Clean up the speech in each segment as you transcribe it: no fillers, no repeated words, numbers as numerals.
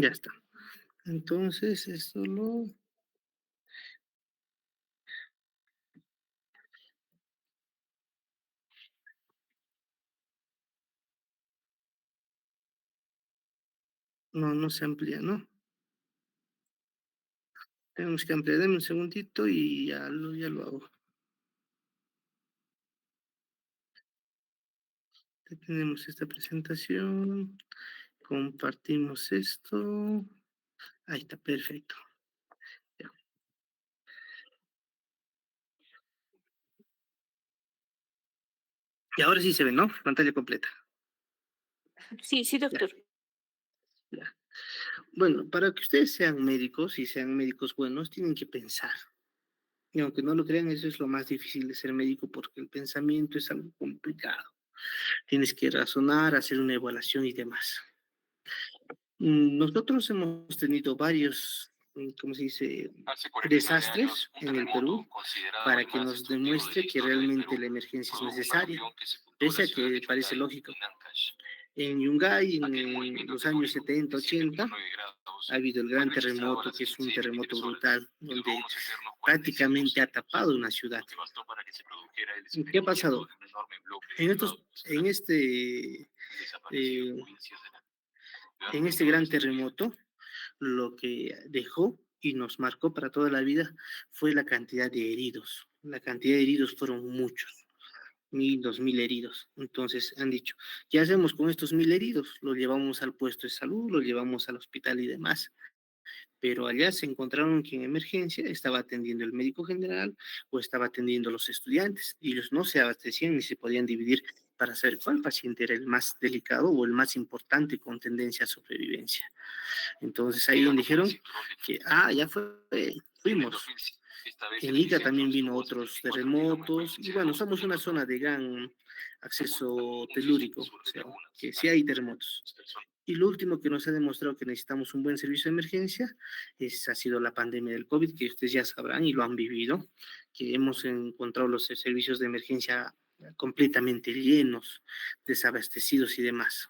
Ya está. Entonces, esto lo... No, no se amplía, ¿no? Tenemos que ampliar. Dame un segundito y ya lo hago. Ya tenemos esta presentación. Compartimos esto. Ahí está, perfecto. Ya. Y ahora sí se ve, ¿no? Pantalla completa. Sí, sí, Ya, doctor. ya. Bueno, para que ustedes sean médicos y sean médicos buenos, tienen que pensar. Y aunque no lo crean, eso es lo más difícil de ser médico porque el pensamiento es algo complicado. Tienes que razonar, hacer una evaluación y demás. Nosotros hemos tenido varios, ¿cómo se dice?, Hace 49 desastres años, un en el terremoto, Perú considerado para el que más nos destructivo de la demuestre que historia del realmente Perú, la emergencia es produjo un necesaria, aluvión que sepultó la pese a ciudad que de parece Yungay, lógico. en Ancash. En Yungay, Aquel en movimiento los años telúrico, de 70, 80, 7,9 grados, ha habido el fue gran registrado a terremoto, las que es un 15:27 terremoto horas brutal, y duró donde unos eternos 45 prácticamente ha segundos, tapado una ciudad. lo que bastó para que se produjera el ¿Y qué ha desprendimiento pasado? de un enorme bloque de En estos, nevados en estallar este, y desapareció eh, provincias de la... en Durante este toda gran esta tragedia, terremoto, lo que dejó y nos marcó para toda la vida fue la cantidad de heridos. La cantidad de heridos fueron muchos, 1.000, 2.000 heridos. Entonces han dicho, ¿qué hacemos con estos 1.000 heridos? Los llevamos al puesto de salud, los llevamos al hospital y demás. Pero allá se encontraron que en emergencia estaba atendiendo el médico general o estaba atendiendo los estudiantes y ellos no se abastecían ni se podían dividir para saber cuál paciente era el más delicado o el más importante con tendencia a sobrevivencia. Entonces ahí queda donde como el dijeron cinturón de que, Fuji. ya fue, En el fuimos. 2005, esta vez En el Ica epicentro también vino estuvo a otros 74 kilómetros terremotos y bueno, somos del una Ecuador. zona de gran acceso Algunos dicen que telúrico, o sur de sea, lagunas, que sí hay algunos terremotos. personas. Y lo último que nos ha demostrado que necesitamos un buen servicio de emergencia ha sido la pandemia del COVID, que ustedes ya sabrán y lo han vivido, que hemos encontrado los servicios de emergencia completamente llenos, desabastecidos y demás.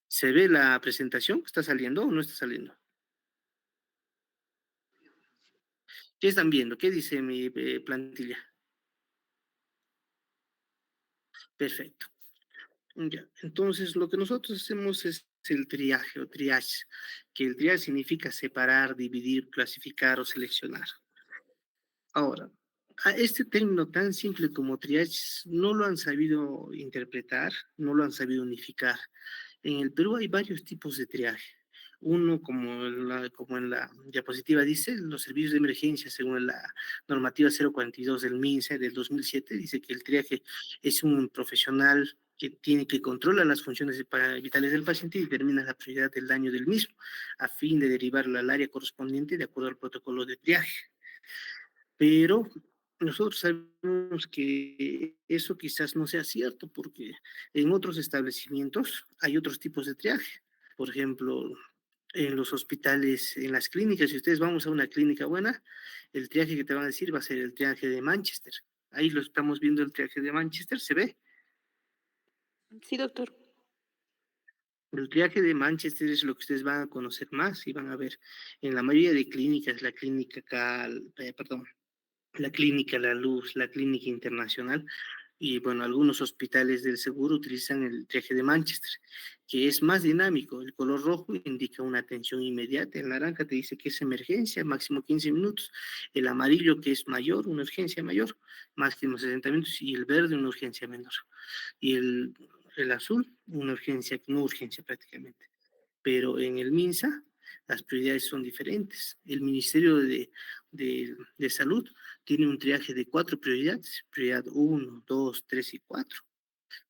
¿Se ve la presentación? ¿Está saliendo o no está saliendo? ¿Qué están viendo? ¿Qué dice mi plantilla? Perfecto. Ya. Entonces, lo que nosotros hacemos es el triaje o triage, que el triage significa separar, dividir, clasificar o seleccionar. Ahora, a este término tan simple como triage no lo han sabido interpretar, no lo han sabido unificar. En el Perú hay varios tipos de triaje. Uno, como en la diapositiva dice, los servicios de emergencia, según la normativa 042 del MINSA del 2007, dice que el triaje es un profesional que tiene que controlar las funciones vitales del paciente y determina la prioridad del daño del mismo, a fin de derivarlo al área correspondiente de acuerdo al protocolo de triaje. Pero nosotros sabemos que eso quizás no sea cierto, porque en otros establecimientos hay otros tipos de triaje. Por ejemplo, en los hospitales, en las clínicas, si ustedes vamos a una clínica buena, el triaje que te van a decir va a ser el triaje de Manchester. Ahí lo estamos viendo, el triaje de Manchester, ¿se ve? Sí, doctor. El triaje de Manchester es lo que ustedes van a conocer más y van a ver en la mayoría de clínicas, la clínica Cal, perdón, la clínica La Luz, la clínica internacional y bueno, algunos hospitales del seguro utilizan el triaje de Manchester, que es más dinámico. El color rojo indica una atención inmediata, el naranja te dice que es emergencia, máximo 15 minutos, el amarillo que es mayor, una urgencia mayor, máximo 60 minutos y el verde una urgencia menor. Y el azul, una urgencia, no urgencia prácticamente. Pero en el MINSA las prioridades son diferentes. El Ministerio de Salud tiene un triaje de 4 prioridades, prioridad uno, 2, 3 y 4,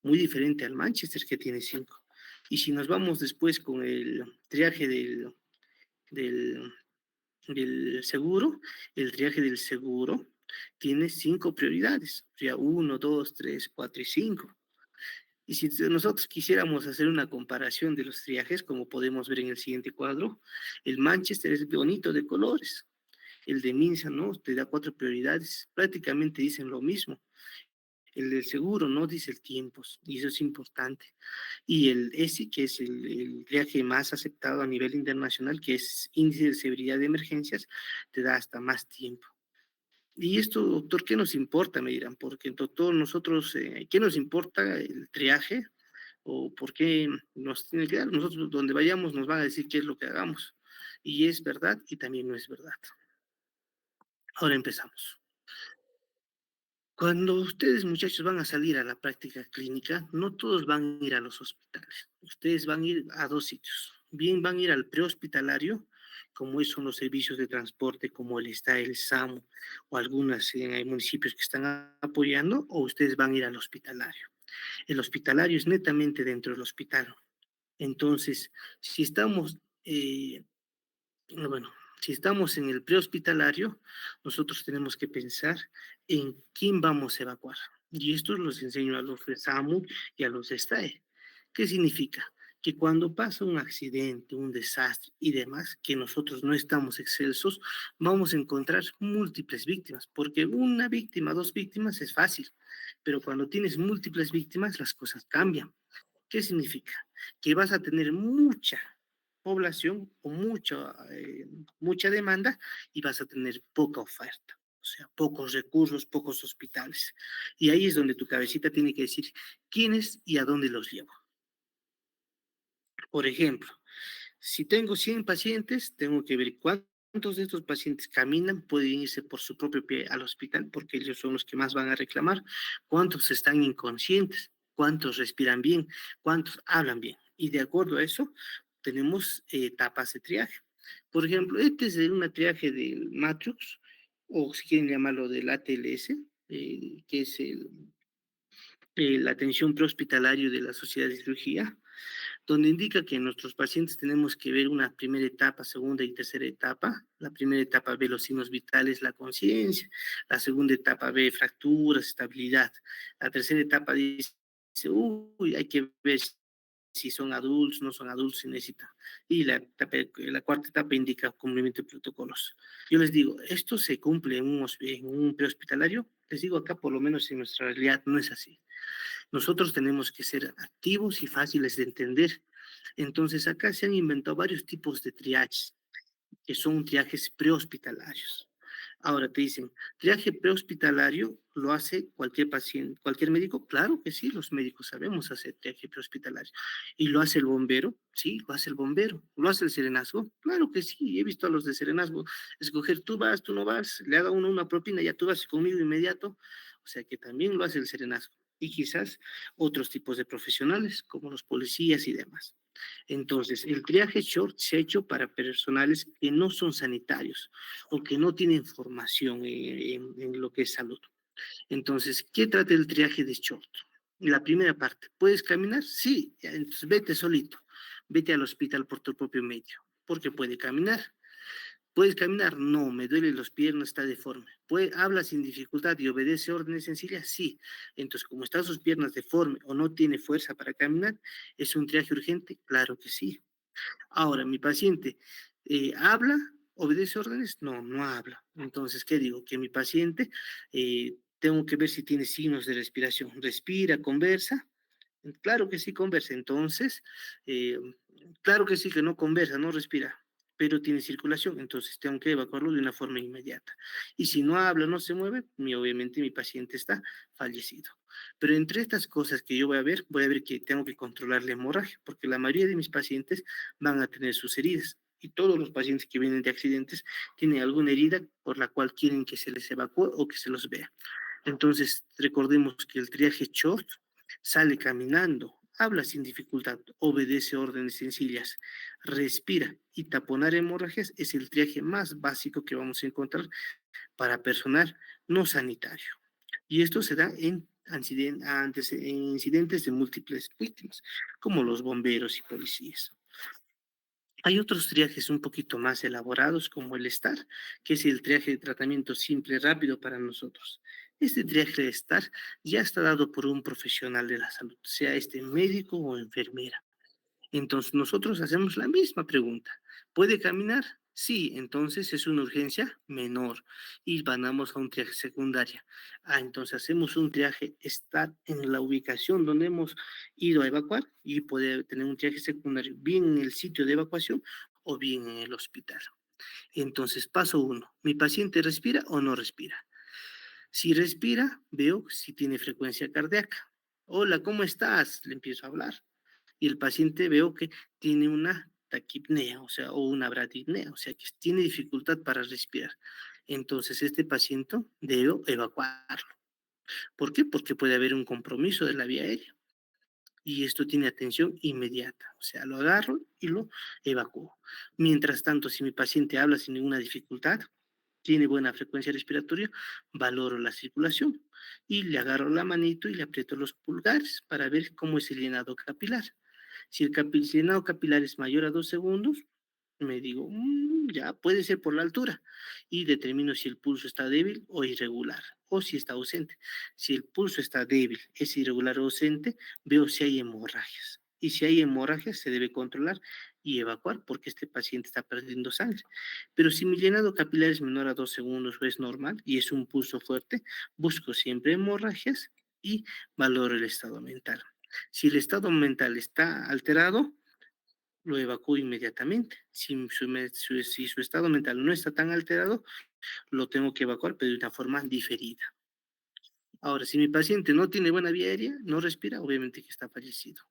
muy diferente al Manchester que tiene 5. Y si nos vamos después con el triaje del, del seguro, el triaje del seguro tiene 5 prioridades, prioridad uno, 2, 3, 4 y 5. Y si nosotros quisiéramos hacer una comparación de los triajes, como podemos ver en el siguiente cuadro, el Manchester es bonito de colores, el de Minsa no, te da 4 prioridades, prácticamente dicen lo mismo. El del seguro no dice el tiempo, y eso es importante. Y el ESI, que es el triaje más aceptado a nivel internacional, que es índice de severidad de emergencias, te da hasta más tiempo. Y esto, doctor, ¿qué nos importa? Me dirán, porque doctor, nosotros, ¿qué nos importa el triaje? ¿O por qué nos tiene que dar? Nosotros donde vayamos nos van a decir qué es lo que hagamos. Y es verdad y también no es verdad. Ahora empezamos. Cuando ustedes, muchachos, van a salir a la práctica clínica, no todos van a ir a los hospitales. Ustedes van a ir a dos sitios. Bien van a ir al prehospitalario, como son los servicios de transporte, como está el SAMU o algunos municipios que están apoyando, o ustedes van a ir al hospitalario. El hospitalario es netamente dentro del hospital. Entonces, si estamos bueno, si estamos en el prehospitalario, nosotros tenemos que pensar en quién vamos a evacuar. Y esto los enseño a los de SAMU y a los de STAE. ¿Qué significa? Que cuando pasa un accidente, un desastre y demás, que nosotros no estamos excelsos, vamos a encontrar múltiples víctimas, porque una víctima, dos víctimas es fácil, pero cuando tienes múltiples víctimas, las cosas cambian. ¿Qué significa? Que vas a tener mucha población o mucha demanda y vas a tener poca oferta. O sea, pocos recursos, pocos hospitales. Y ahí es donde tu cabecita tiene que decir quiénes y a dónde los llevo. Por ejemplo, si tengo 100 pacientes, tengo que ver cuántos de estos pacientes caminan, pueden irse por su propio pie al hospital, porque ellos son los que más van a reclamar, cuántos están inconscientes, cuántos respiran bien, cuántos hablan bien. Y de acuerdo a eso, tenemos etapas de triaje. Por ejemplo, este es una triaje del Matrix, o si quieren llamarlo del ATLS, que es la atención prehospitalario de la Sociedad de Cirugía, donde indica que en nuestros pacientes tenemos que ver una primera etapa, segunda y tercera etapa. La primera etapa ve los signos vitales, la conciencia. La segunda etapa ve fracturas, estabilidad. La tercera etapa dice, uy, hay que ver si son adultos, no son adultos, si necesita. Y la cuarta etapa indica cumplimiento de protocolos. Yo les digo, esto se cumple en un prehospitalario. Les digo acá, por lo menos en nuestra realidad, no es así. Nosotros tenemos que ser activos y fáciles de entender. Entonces, acá se han inventado varios tipos de triajes, que son triajes prehospitalarios. Ahora te dicen, triaje prehospitalario lo hace cualquier paciente, cualquier médico. Claro que sí, los médicos sabemos hacer triaje prehospitalario. ¿Y lo hace el bombero? Sí, lo hace el bombero. ¿Lo hace el serenazgo? Claro que sí, he visto a los de serenazgo escoger, tú vas, tú no vas, le haga uno una propina, ya tú vas conmigo inmediato. O sea que también lo hace el serenazgo. Y quizás otros tipos de profesionales, como los policías y demás. Entonces, el triaje short se ha hecho para personales que no son sanitarios o que no tienen formación en lo que es salud. Entonces, ¿qué trata el triaje de short? La primera parte, ¿puedes caminar? Sí, entonces vete solito, vete al hospital por tu propio medio, porque puede caminar. ¿Puedes caminar? No, me duelen los pies, no está deforme. ¿Habla sin dificultad y obedece órdenes sencillas? Sí. Entonces, como están sus piernas deforme o no tiene fuerza para caminar, ¿es un triaje urgente? Claro que sí. Ahora, mi paciente habla, obedece órdenes, no, no habla. Entonces, ¿qué digo? Que mi paciente tengo que ver si tiene signos de respiración. Respira, conversa. Claro que sí conversa. Entonces, eh, claro que sí que no conversa, no respira, pero tiene circulación. Entonces, tengo que evacuarlo de una forma inmediata. Y si no habla, no se mueve, obviamente mi paciente está fallecido. Pero entre estas cosas que yo voy a ver que tengo que controlar la hemorragia, porque la mayoría de mis pacientes van a tener sus heridas. Y todos los pacientes que vienen de accidentes tienen alguna herida por la cual quieren que se les evacúe o que se los vea. Entonces, recordemos que el triaje short sale caminando, habla sin dificultad, obedece órdenes sencillas, respira y taponar hemorragias es el triaje más básico que vamos a encontrar para personal no sanitario. Y esto se da en incidentes de múltiples víctimas, como los bomberos y policías. Hay otros triajes un poquito más elaborados, como el STAR, que es el triaje de tratamiento simple, rápido para nosotros. Este triaje de STAR ya está dado por un profesional de la salud, sea este médico o enfermera. Entonces nosotros hacemos la misma pregunta. ¿Puede caminar? Sí, entonces es una urgencia menor y vamos a un triaje secundaria. Entonces hacemos un triaje, estar en la ubicación donde hemos ido a evacuar y poder tener un triaje secundario, bien en el sitio de evacuación o bien en el hospital. Entonces, paso uno, ¿mi paciente respira o no respira? Si respira, veo si tiene frecuencia cardíaca. Hola, ¿cómo estás? Le empiezo a hablar y el paciente veo que tiene una taquipnea, o sea, o una bradipnea, o sea, que tiene dificultad para respirar. Entonces, este paciente debo evacuarlo. ¿Por qué? Porque puede haber un compromiso de la vía aérea y esto tiene atención inmediata, o sea, lo agarro y lo evacúo. Mientras tanto, si mi paciente habla sin ninguna dificultad, tiene buena frecuencia respiratoria, valoro la circulación y le agarro la manito y le aprieto los pulgares para ver cómo es el llenado capilar. Si el llenado capilar es mayor a 2 segundos, me digo, ya puede ser por la altura y determino si el pulso está débil o irregular o si está ausente. Si el pulso está débil, es irregular o ausente, veo si hay hemorragias. Y si hay hemorragias, se debe controlar y evacuar porque este paciente está perdiendo sangre. Pero si mi llenado capilar es menor a 2 segundos o es normal y es un pulso fuerte, busco siempre hemorragias y valoro el estado mental. Si el estado mental está alterado, lo evacúo inmediatamente. Si su estado mental no está tan alterado, lo tengo que evacuar, pero de una forma diferida. Ahora, si mi paciente no tiene buena vía aérea, no respira, obviamente que está fallecido.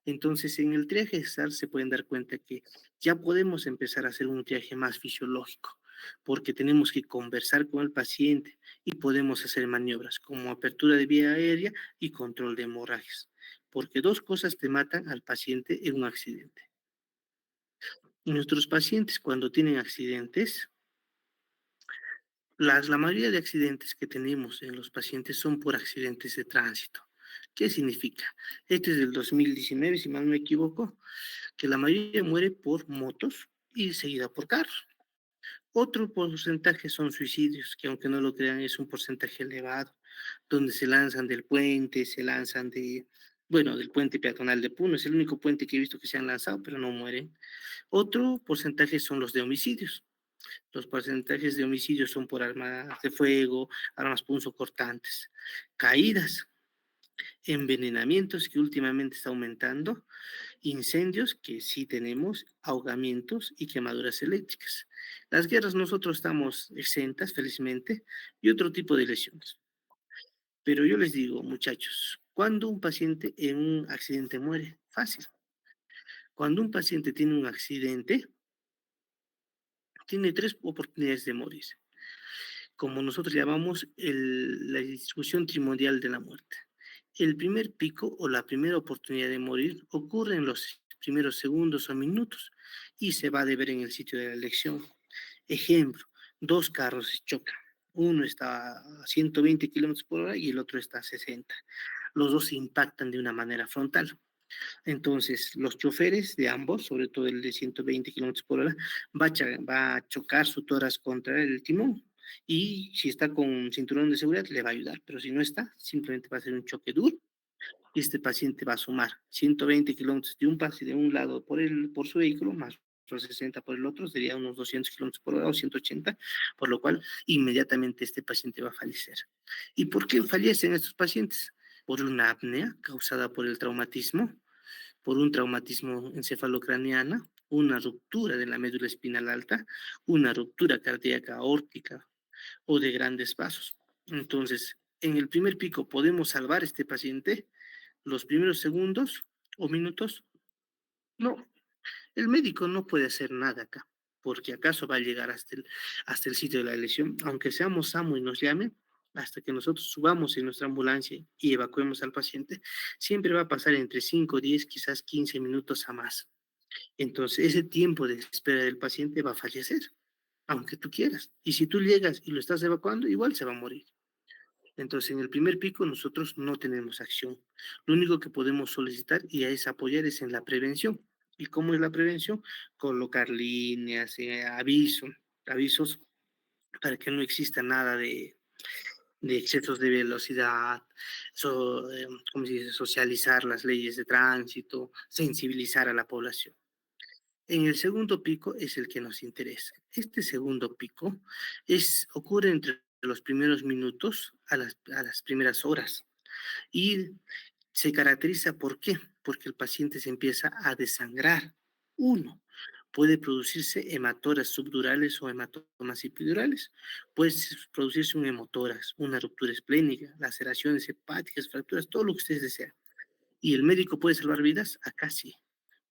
Entonces, en el triaje SAR se pueden dar cuenta que ya podemos empezar a hacer un triaje más fisiológico, porque tenemos que conversar con el paciente y podemos hacer maniobras como apertura de vía aérea y control de hemorragias, porque dos cosas te matan al paciente en un accidente. Nuestros pacientes cuando tienen accidentes, la mayoría de accidentes que tenemos en los pacientes son por accidentes de tránsito. ¿Qué significa? Este es del 2019, si mal no me equivoco, que la mayoría muere por motos y seguida por carros. Otro porcentaje son suicidios, que aunque no lo crean es un porcentaje elevado, donde se lanzan del puente, se lanzan bueno, del puente peatonal de Puno, es el único puente que he visto que se han lanzado, pero no mueren. Otro porcentaje son los de homicidios. Los porcentajes de homicidios son por armas de fuego, armas punzocortantes, caídas, envenenamientos que últimamente está aumentando, incendios que sí tenemos, ahogamientos y quemaduras eléctricas. Las guerras nosotros estamos exentas, felizmente, y otro tipo de lesiones. Pero yo les digo, muchachos, cuando un paciente en un accidente muere, fácil. Cuando un paciente tiene un accidente, tiene tres oportunidades de morir, como nosotros llamamos la distribución trimodial de la muerte. El primer pico o la primera oportunidad de morir ocurre en los primeros segundos o minutos y se va a deber en el sitio de la elección. Ejemplo, dos carros se chocan. Uno está a 120 kilómetros por hora y el otro está a 60. Los dos se impactan de una manera frontal. Entonces, los choferes de ambos, sobre todo el de 120 kilómetros por hora, va a chocar su tórax contra el timón. Y si está con cinturón de seguridad, le va a ayudar. Pero si no está, simplemente va a ser un choque duro. Y este paciente va a sumar 120 kilómetros de un pase de un lado por su vehículo, más los 60 por el otro, sería unos 200 kilómetros por hora o 180, por lo cual inmediatamente este paciente va a fallecer. ¿Y por qué fallecen estos pacientes? Por una apnea causada por el traumatismo, por un traumatismo encefalocraniana, una ruptura de la médula espinal alta, una ruptura cardíaca aórtica o de grandes vasos. Entonces, en el primer pico podemos salvar a este paciente, los primeros segundos o minutos, no, el médico no puede hacer nada acá, porque acaso va a llegar hasta el sitio de la lesión, aunque seamos SAMU y nos llamen, hasta que nosotros subamos en nuestra ambulancia y evacuemos al paciente, siempre va a pasar entre 5, 10, quizás 15 minutos a más. Entonces, ese tiempo de espera del paciente va a fallecer, aunque tú quieras. Y si tú llegas y lo estás evacuando, igual se va a morir. Entonces, en el primer pico nosotros no tenemos acción. Lo único que podemos solicitar y es apoyar es en la prevención. ¿Y cómo es la prevención? Colocar líneas, avisos para que no exista nada de excesos de velocidad, ¿cómo se dice? Socializar las leyes de tránsito, sensibilizar a la población. En el segundo pico es el que nos interesa. Este segundo pico ocurre entre los primeros minutos a las primeras horas y se caracteriza ¿por qué? Porque el paciente se empieza a desangrar. Uno, puede producirse hematoras subdurales o hematomas epidurales. Puede producirse un hemotoras, una ruptura esplénica, laceraciones hepáticas, fracturas, todo lo que ustedes desean. ¿Y el médico puede salvar vidas? Acá sí.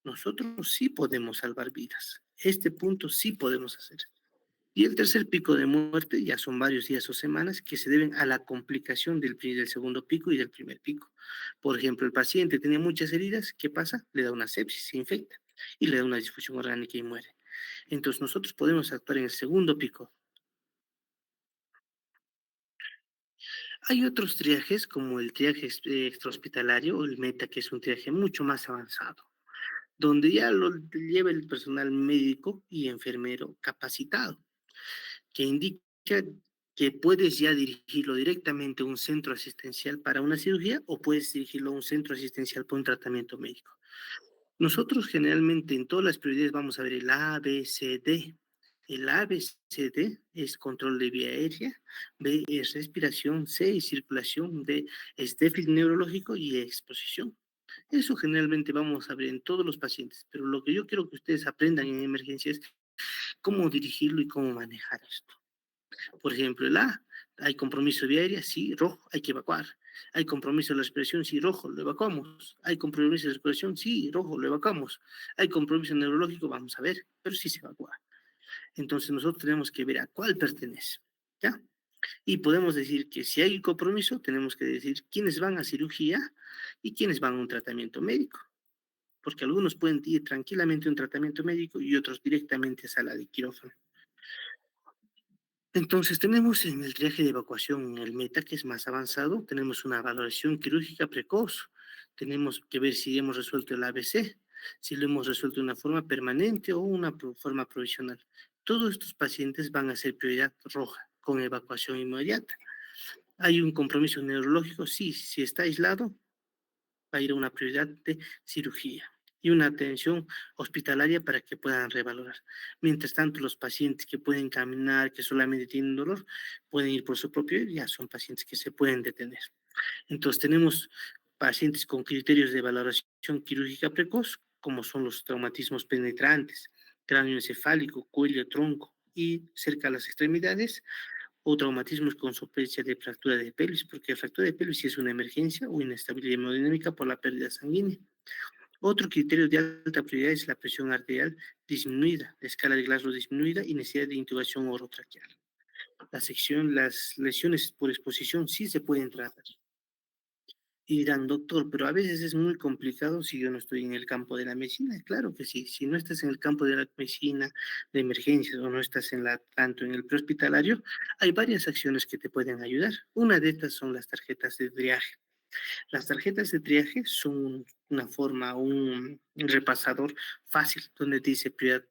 Nosotros sí podemos salvar vidas. Este punto sí podemos hacer. Y el tercer pico de muerte ya son varios días o semanas que se deben a la complicación del segundo pico y del primer pico. Por ejemplo, el paciente tenía muchas heridas, ¿qué pasa? Le da una sepsis, se infecta y le da una disfunción orgánica y muere. Entonces nosotros podemos actuar en el segundo pico. Hay otros triajes como el triaje extrahospitalario o el META, que es un triaje mucho más avanzado, donde ya lo lleva el personal médico y enfermero capacitado, que indica que puedes ya dirigirlo directamente a un centro asistencial para una cirugía o puedes dirigirlo a un centro asistencial para un tratamiento médico. Nosotros generalmente en todas las prioridades vamos a ver el ABCD. El ABCD es control de vía aérea, B es respiración, C es circulación, D es déficit neurológico y exposición. Eso generalmente vamos a ver en todos los pacientes, pero lo que yo quiero que ustedes aprendan en emergencias es cómo dirigirlo y cómo manejar esto. Por ejemplo, el A, hay compromiso de aérea, sí, rojo, hay que evacuar. Hay compromiso de la respiración, sí, rojo, lo evacuamos. Hay compromiso de la respiración, sí, rojo, lo evacuamos. Hay compromiso neurológico, vamos a ver, pero sí se evacúa. Entonces nosotros tenemos que ver a cuál pertenece, ¿ya? Y podemos decir que si hay compromiso, tenemos que decir quiénes van a cirugía y quiénes van a un tratamiento médico, porque algunos pueden ir tranquilamente a un tratamiento médico y otros directamente a sala de quirófano. Entonces tenemos en el triaje de evacuación, en el META, que es más avanzado, tenemos una valoración quirúrgica precoz, tenemos que ver si hemos resuelto el ABC, si lo hemos resuelto de una forma permanente o una forma provisional. Todos estos pacientes van a ser prioridad roja, con evacuación inmediata. ¿Hay un compromiso neurológico? Sí, si está aislado, va a ir a una prioridad de cirugía y una atención hospitalaria para que puedan revalorar. Mientras tanto, los pacientes que pueden caminar, que solamente tienen dolor, pueden ir por su propio, ya son pacientes que se pueden detener. Entonces, tenemos pacientes con criterios de valoración quirúrgica precoz, como son los traumatismos penetrantes, cráneo encefálico, cuello, tronco y cerca a las extremidades, o traumatismos con sospecha de fractura de pelvis, porque la fractura de pelvis sí es una emergencia o inestabilidad hemodinámica por la pérdida sanguínea. Otro criterio de alta prioridad es la presión arterial disminuida, la escala de Glasgow disminuida y necesidad de intubación orotraqueal. Las lesiones por exposición sí se pueden tratar. Y dirán, doctor, pero a veces es muy complicado si yo no estoy en el campo de la medicina. Claro que sí, si no estás en el campo de la medicina, de emergencias o no estás tanto en el prehospitalario, hay varias acciones que te pueden ayudar. Una de estas son las tarjetas de triaje. Las tarjetas de triaje son una forma, un repasador fácil donde te dice prioridad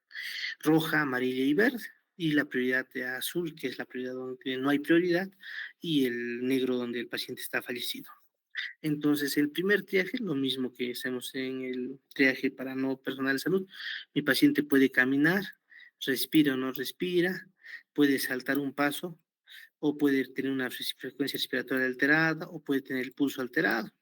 roja, amarilla y verde. Y la prioridad de azul, que es la prioridad donde no hay prioridad, y el negro donde el paciente está fallecido. Entonces, el primer triaje, lo mismo que hacemos en el triaje para no personal de salud, mi paciente puede caminar, respira o no respira, puede saltar un paso, o puede tener una frecuencia respiratoria alterada, o puede tener el pulso alterado,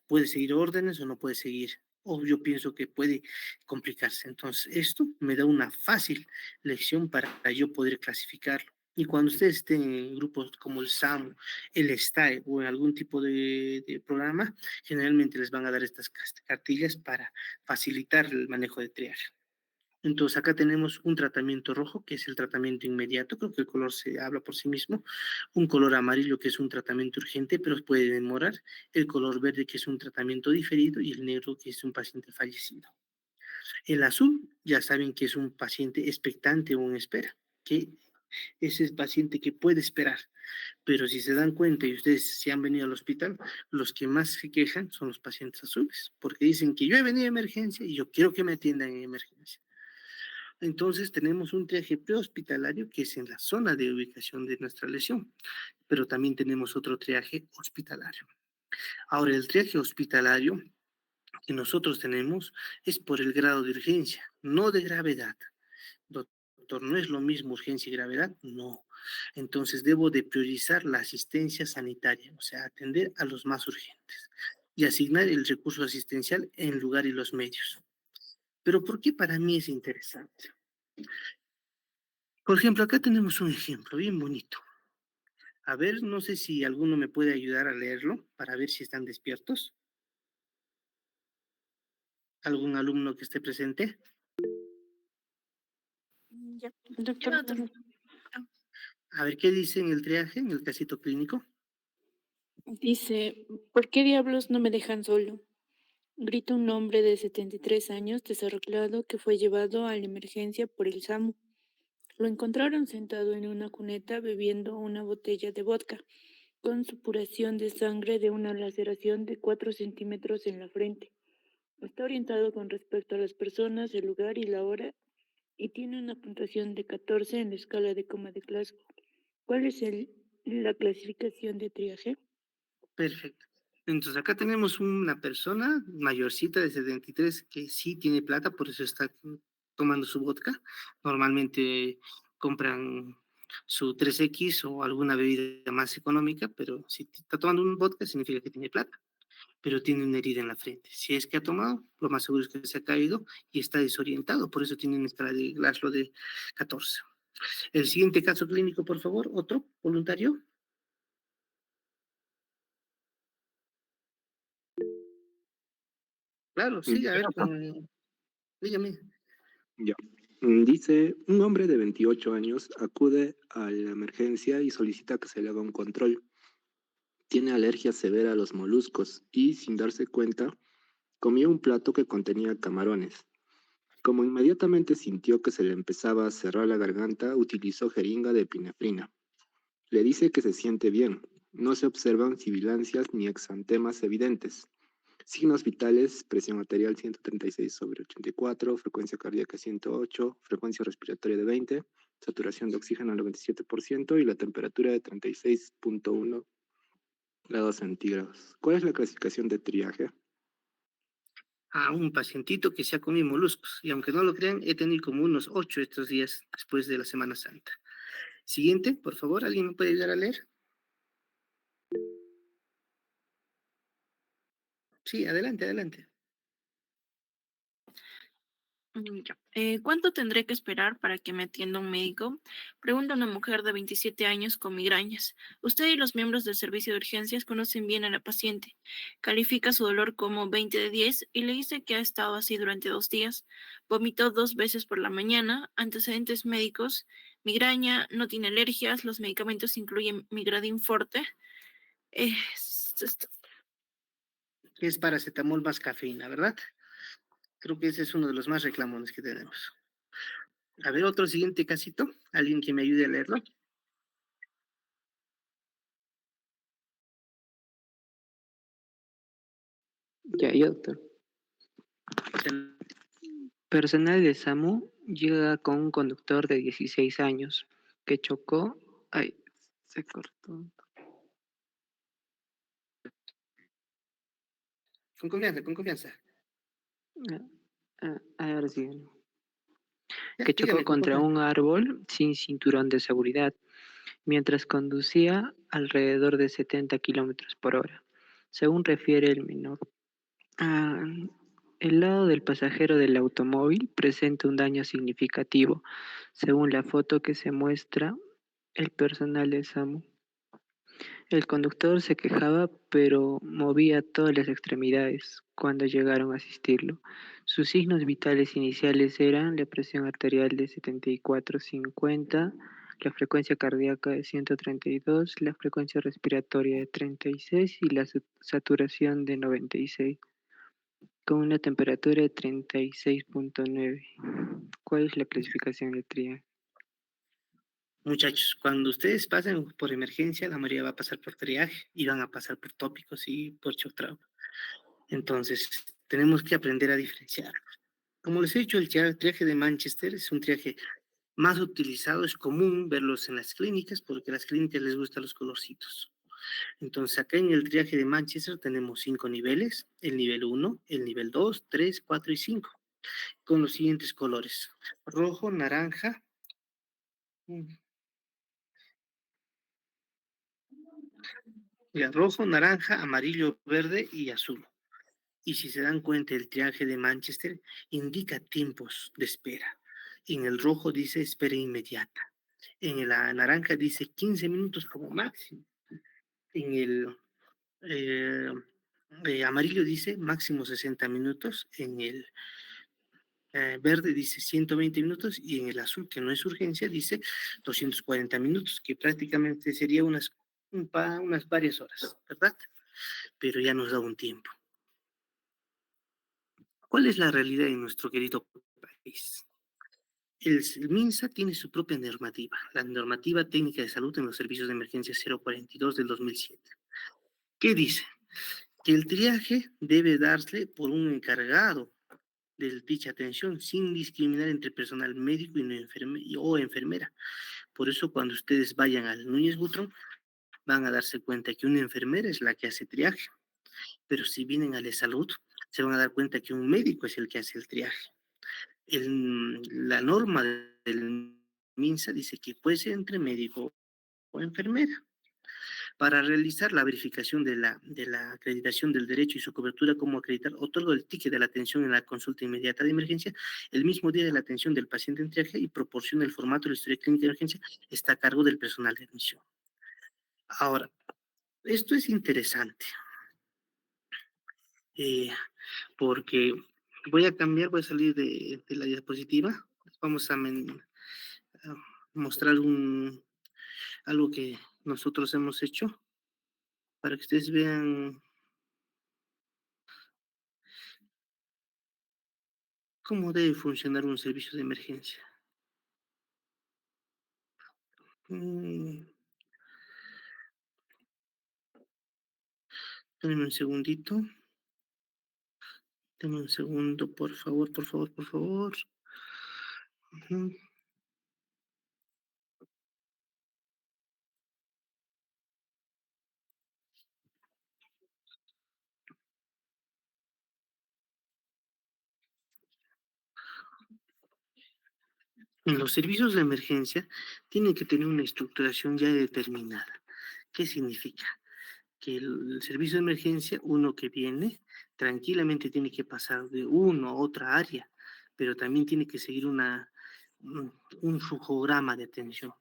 puede seguir órdenes o no puede seguir, o yo pienso que puede complicarse. Entonces, esto me da una fácil lección para yo poder clasificarlo. Y cuando ustedes estén en grupos como el SAMU, el STAE o en algún tipo de programa, generalmente les van a dar estas cartillas para facilitar el manejo de triaje. Entonces acá tenemos un tratamiento rojo, que es el tratamiento inmediato, creo que el color se habla por sí mismo, un color amarillo, que es un tratamiento urgente, pero puede demorar, el color verde, que es un tratamiento diferido, y el negro, que es un paciente fallecido. El azul, ya saben que es un paciente expectante o en espera, que es el paciente que puede esperar, pero si se dan cuenta y ustedes se han venido al hospital, los que más se quejan son los pacientes azules, porque dicen que yo he venido a emergencia y yo quiero que me atiendan en emergencia. Entonces tenemos un triaje prehospitalario que es en la zona de ubicación de nuestra lesión, pero también tenemos otro triaje hospitalario. Ahora, el triaje hospitalario que nosotros tenemos es por el grado de urgencia, no de gravedad. Doctor, ¿no es lo mismo urgencia y gravedad? No. Entonces debo de priorizar la asistencia sanitaria, o sea, atender a los más urgentes y asignar el recurso asistencial en lugar y los medios. Pero ¿por qué para mí es interesante? Por ejemplo, acá tenemos un ejemplo bien bonito. A ver, no sé si alguno me puede ayudar a leerlo para ver si están despiertos. ¿Algún alumno que esté presente? Ya. Doctor, Doctor. A ver, ¿qué dice en el triaje, en el casito clínico? dice, ¿por qué diablos no me dejan solo? Grita un hombre de 73 años desarreglado que fue llevado a la emergencia por el SAMU. Lo encontraron sentado en una cuneta bebiendo una botella de vodka, con supuración de sangre de una laceración de 4 centímetros en la frente. Está orientado con respecto a las personas, el lugar y la hora y tiene una puntuación de 14 en la escala de coma de Glasgow. ¿Cuál es la clasificación de triaje? Perfecto. Entonces acá tenemos una persona mayorcita de 73 que sí tiene plata, por eso está tomando su vodka. Normalmente compran su 3X o alguna bebida más económica, pero si está tomando un vodka significa que tiene plata, pero tiene una herida en la frente. Si es que ha tomado, lo más seguro es que se ha caído y está desorientado, por eso tiene una escala de Glasgow de 14. El siguiente caso clínico, por favor, otro voluntario. Claro, sí, a ver, dígame. Ya. Dice, un hombre de 28 años acude a la emergencia y solicita que se le haga un control. Tiene alergia severa a los moluscos y, sin darse cuenta, comió un plato que contenía camarones. Como inmediatamente sintió que se le empezaba a cerrar la garganta, utilizó jeringa de epinefrina. Le dice que se siente bien. No se observan sibilancias ni exantemas evidentes. Signos vitales, presión arterial 136/84, frecuencia cardíaca 108, frecuencia respiratoria de 20, saturación de oxígeno al 97% y la temperatura de 36.1 grados centígrados. ¿Cuál es la clasificación de triaje? A un pacientito que se ha comido moluscos. Y aunque no lo crean, he tenido como unos 8 estos días después de la Semana Santa. Siguiente, por favor, ¿alguien me puede ayudar a leer? Sí, adelante, adelante. Ya. ¿Cuánto tendré que esperar para que me atienda un médico? Pregunta una mujer de 27 años con migrañas. Usted y los miembros del servicio de urgencias conocen bien a la paciente. Califica su dolor como 20 de 10 y le dice que ha estado así durante 2 días. Vomitó 2 veces por la mañana, antecedentes médicos, migraña, no tiene alergias, los medicamentos incluyen Migradin Forte. Esto. Es paracetamol más cafeína, ¿verdad? Creo que ese es uno de los más reclamones que tenemos. A ver, otro siguiente casito. ¿Alguien que me ayude a leerlo? Ya, yo, doctor. Personal de SAMU llega con un conductor de 16 años que chocó. Ay, se cortó. Con confianza, con confianza. Ahora sí. Ya, Que chocó dígame, con contra confianza. un árbol sin cinturón de seguridad mientras conducía alrededor de 70 kilómetros por hora, según refiere el menor. Ah, el lado del pasajero del automóvil presenta un daño significativo, según la foto que se muestra el personal de SAMU. El conductor se quejaba, pero movía todas las extremidades cuando llegaron a asistirlo. Sus signos vitales iniciales eran la presión arterial de 74/50, la frecuencia cardíaca de 132, la frecuencia respiratoria de 36 y la saturación de 96, con una temperatura de 36.9. ¿Cuál es la clasificación de triaje? Muchachos, cuando ustedes pasen por emergencia, la mayoría va a pasar por triaje y van a pasar por tópicos y por shock trauma. Entonces, tenemos que aprender a diferenciar. Como les he dicho, el triaje de Manchester es un triaje más utilizado, es común verlos en las clínicas porque a las clínicas les gustan los colorcitos. Entonces, acá en el triaje de Manchester tenemos 5 niveles, el nivel 1, el nivel 2, 3, 4 y 5, con los siguientes colores: rojo, naranja, mm, ya, rojo, naranja, amarillo, verde y azul. Y si se dan cuenta, el triaje de Manchester indica tiempos de espera. En el rojo dice espera inmediata. En la naranja dice 15 minutos como máximo. En el eh, amarillo dice máximo 60 minutos. En el verde dice 120 minutos. Y en el azul, que no es urgencia, dice 240 minutos, que prácticamente sería unas varias horas, ¿verdad? Pero ya nos da un tiempo. ¿Cuál es la realidad en nuestro querido país? El MINSA tiene su propia normativa, la normativa técnica de salud en los servicios de emergencia 042 del 2007. ¿Qué dice? Que el triaje debe darse por un encargado de dicha atención sin discriminar entre personal médico y no o enfermera. Por eso cuando ustedes vayan al Núñez Butrón van a darse cuenta que una enfermera es la que hace triaje, pero si vienen a la salud se van a dar cuenta que un médico es el que hace el triaje. La norma del MINSA dice que puede ser entre médico o enfermera. Para realizar la verificación de la acreditación del derecho y su cobertura como acreditar, otorga el ticket de la atención en la consulta inmediata de emergencia el mismo día de la atención del paciente en triaje y proporciona el formato de la historia clínica de emergencia, está a cargo del personal de admisión. Ahora, esto es interesante, eh, porque voy a salir de la diapositiva, vamos a mostrar algo que nosotros hemos hecho para que ustedes vean cómo debe funcionar un servicio de emergencia. Mm, Denme un segundito. Denme un segundo, por favor, por favor, por favor. Ujú. En los servicios de emergencia tienen que tener una estructuración ya determinada. ¿Qué significa? Que el servicio de emergencia, uno que viene, tranquilamente tiene que pasar de uno a otra área, pero también tiene que seguir un flujograma de atención.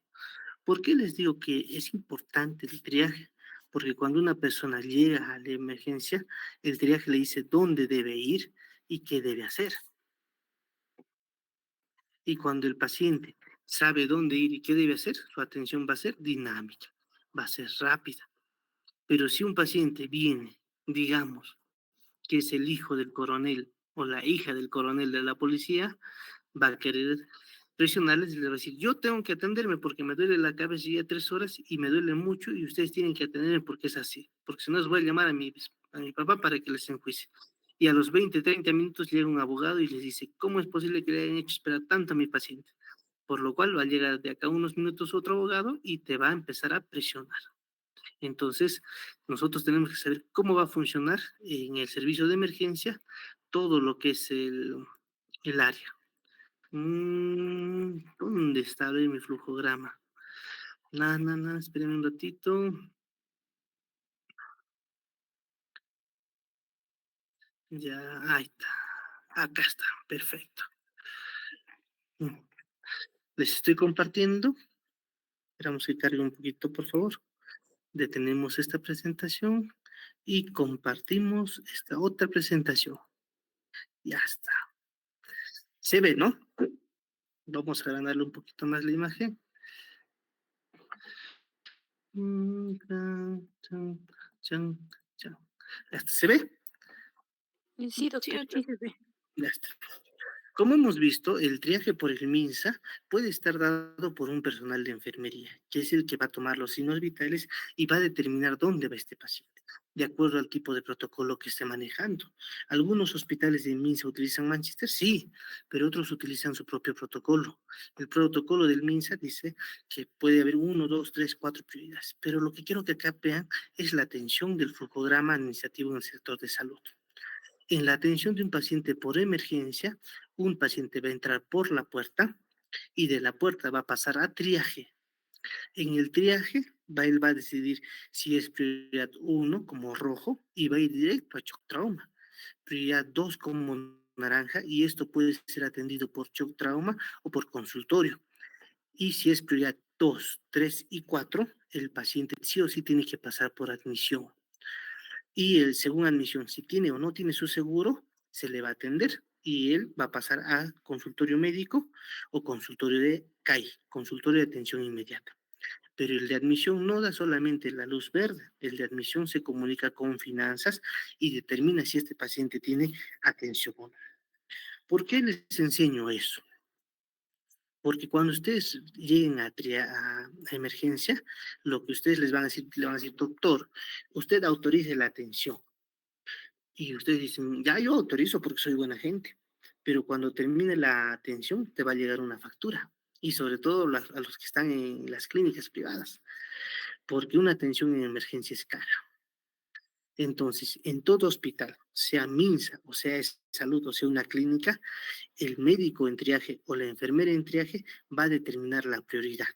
¿Por qué les digo que es importante el triaje? Porque cuando una persona llega a la emergencia, el triaje le dice dónde debe ir y qué debe hacer. Y cuando el paciente sabe dónde ir y qué debe hacer, su atención va a ser dinámica, va a ser rápida. Pero si un paciente viene, digamos, que es el hijo del coronel o la hija del coronel de la policía, va a querer presionarles y les va a decir, yo tengo que atenderme porque me duele la cabeza ya 3 horas y me duele mucho y ustedes tienen que atenderme porque es así, porque si no les voy a llamar a mi papá para que les enjuicie. Y a los 20, 30 minutos llega un abogado y les dice, ¿cómo es posible que le hayan hecho esperar tanto a mi paciente? Por lo cual va a llegar de acá a unos minutos otro abogado y te va a empezar a presionar. Entonces, nosotros tenemos que saber cómo va a funcionar en el servicio de emergencia todo lo que es el área. ¿Dónde está? A ver mi flujograma. Espérenme un ratito. Ya, ahí está. Acá está, perfecto. Mm, Les estoy compartiendo. Esperamos que cargue un poquito, por favor. Detenemos esta presentación y compartimos esta otra presentación. Ya está. Se ve, ¿no? Vamos a agrandarle un poquito más la imagen. Chan, chan, chan. Ya está. ¿Se ve? Sí, Sí, doctor, doctor. sí se ve. Ya está. Como hemos visto, el triaje por el MINSA puede estar dado por un personal de enfermería, que es el que va a tomar los signos vitales y va a determinar dónde va este paciente. de acuerdo al tipo de protocolo que esté manejando. Algunos hospitales de MINSA utilizan Manchester, sí, pero otros utilizan su propio protocolo. El protocolo del MINSA dice que puede haber 1, 2, 3, 4 prioridades, pero lo que quiero que acá vean es la atención del flujograma administrativo en el sector de salud. En la atención de un paciente por emergencia, un paciente va a entrar por la puerta y de la puerta va a pasar a triaje. En el triaje, él va a decidir si es prioridad 1 como rojo y va a ir directo a shock trauma. Prioridad 2 como naranja y esto puede ser atendido por shock trauma o por consultorio. Y si es prioridad 2, 3 y 4, el paciente sí o sí tiene que pasar por admisión. Y según admisión, si tiene o no tiene su seguro, se le va a atender y él va a pasar a consultorio médico o consultorio de CAI, consultorio de atención inmediata. Pero el de admisión no da solamente la luz verde, el de admisión se comunica con finanzas y determina si este paciente tiene atención o no. ¿Por qué les enseño eso? Porque cuando ustedes lleguen a emergencia, lo que ustedes les van a decir, le van a decir, doctor, usted autorice la atención. Y ustedes dicen, ya yo autorizo porque soy buena gente. Pero cuando termine la atención, te va a llegar una factura. Y sobre todo a los que están en las clínicas privadas. Porque una atención en emergencia es cara. Entonces, en todo hospital, sea MINSA, o sea salud, o sea una clínica, el médico en triaje o la enfermera en triaje va a determinar la prioridad.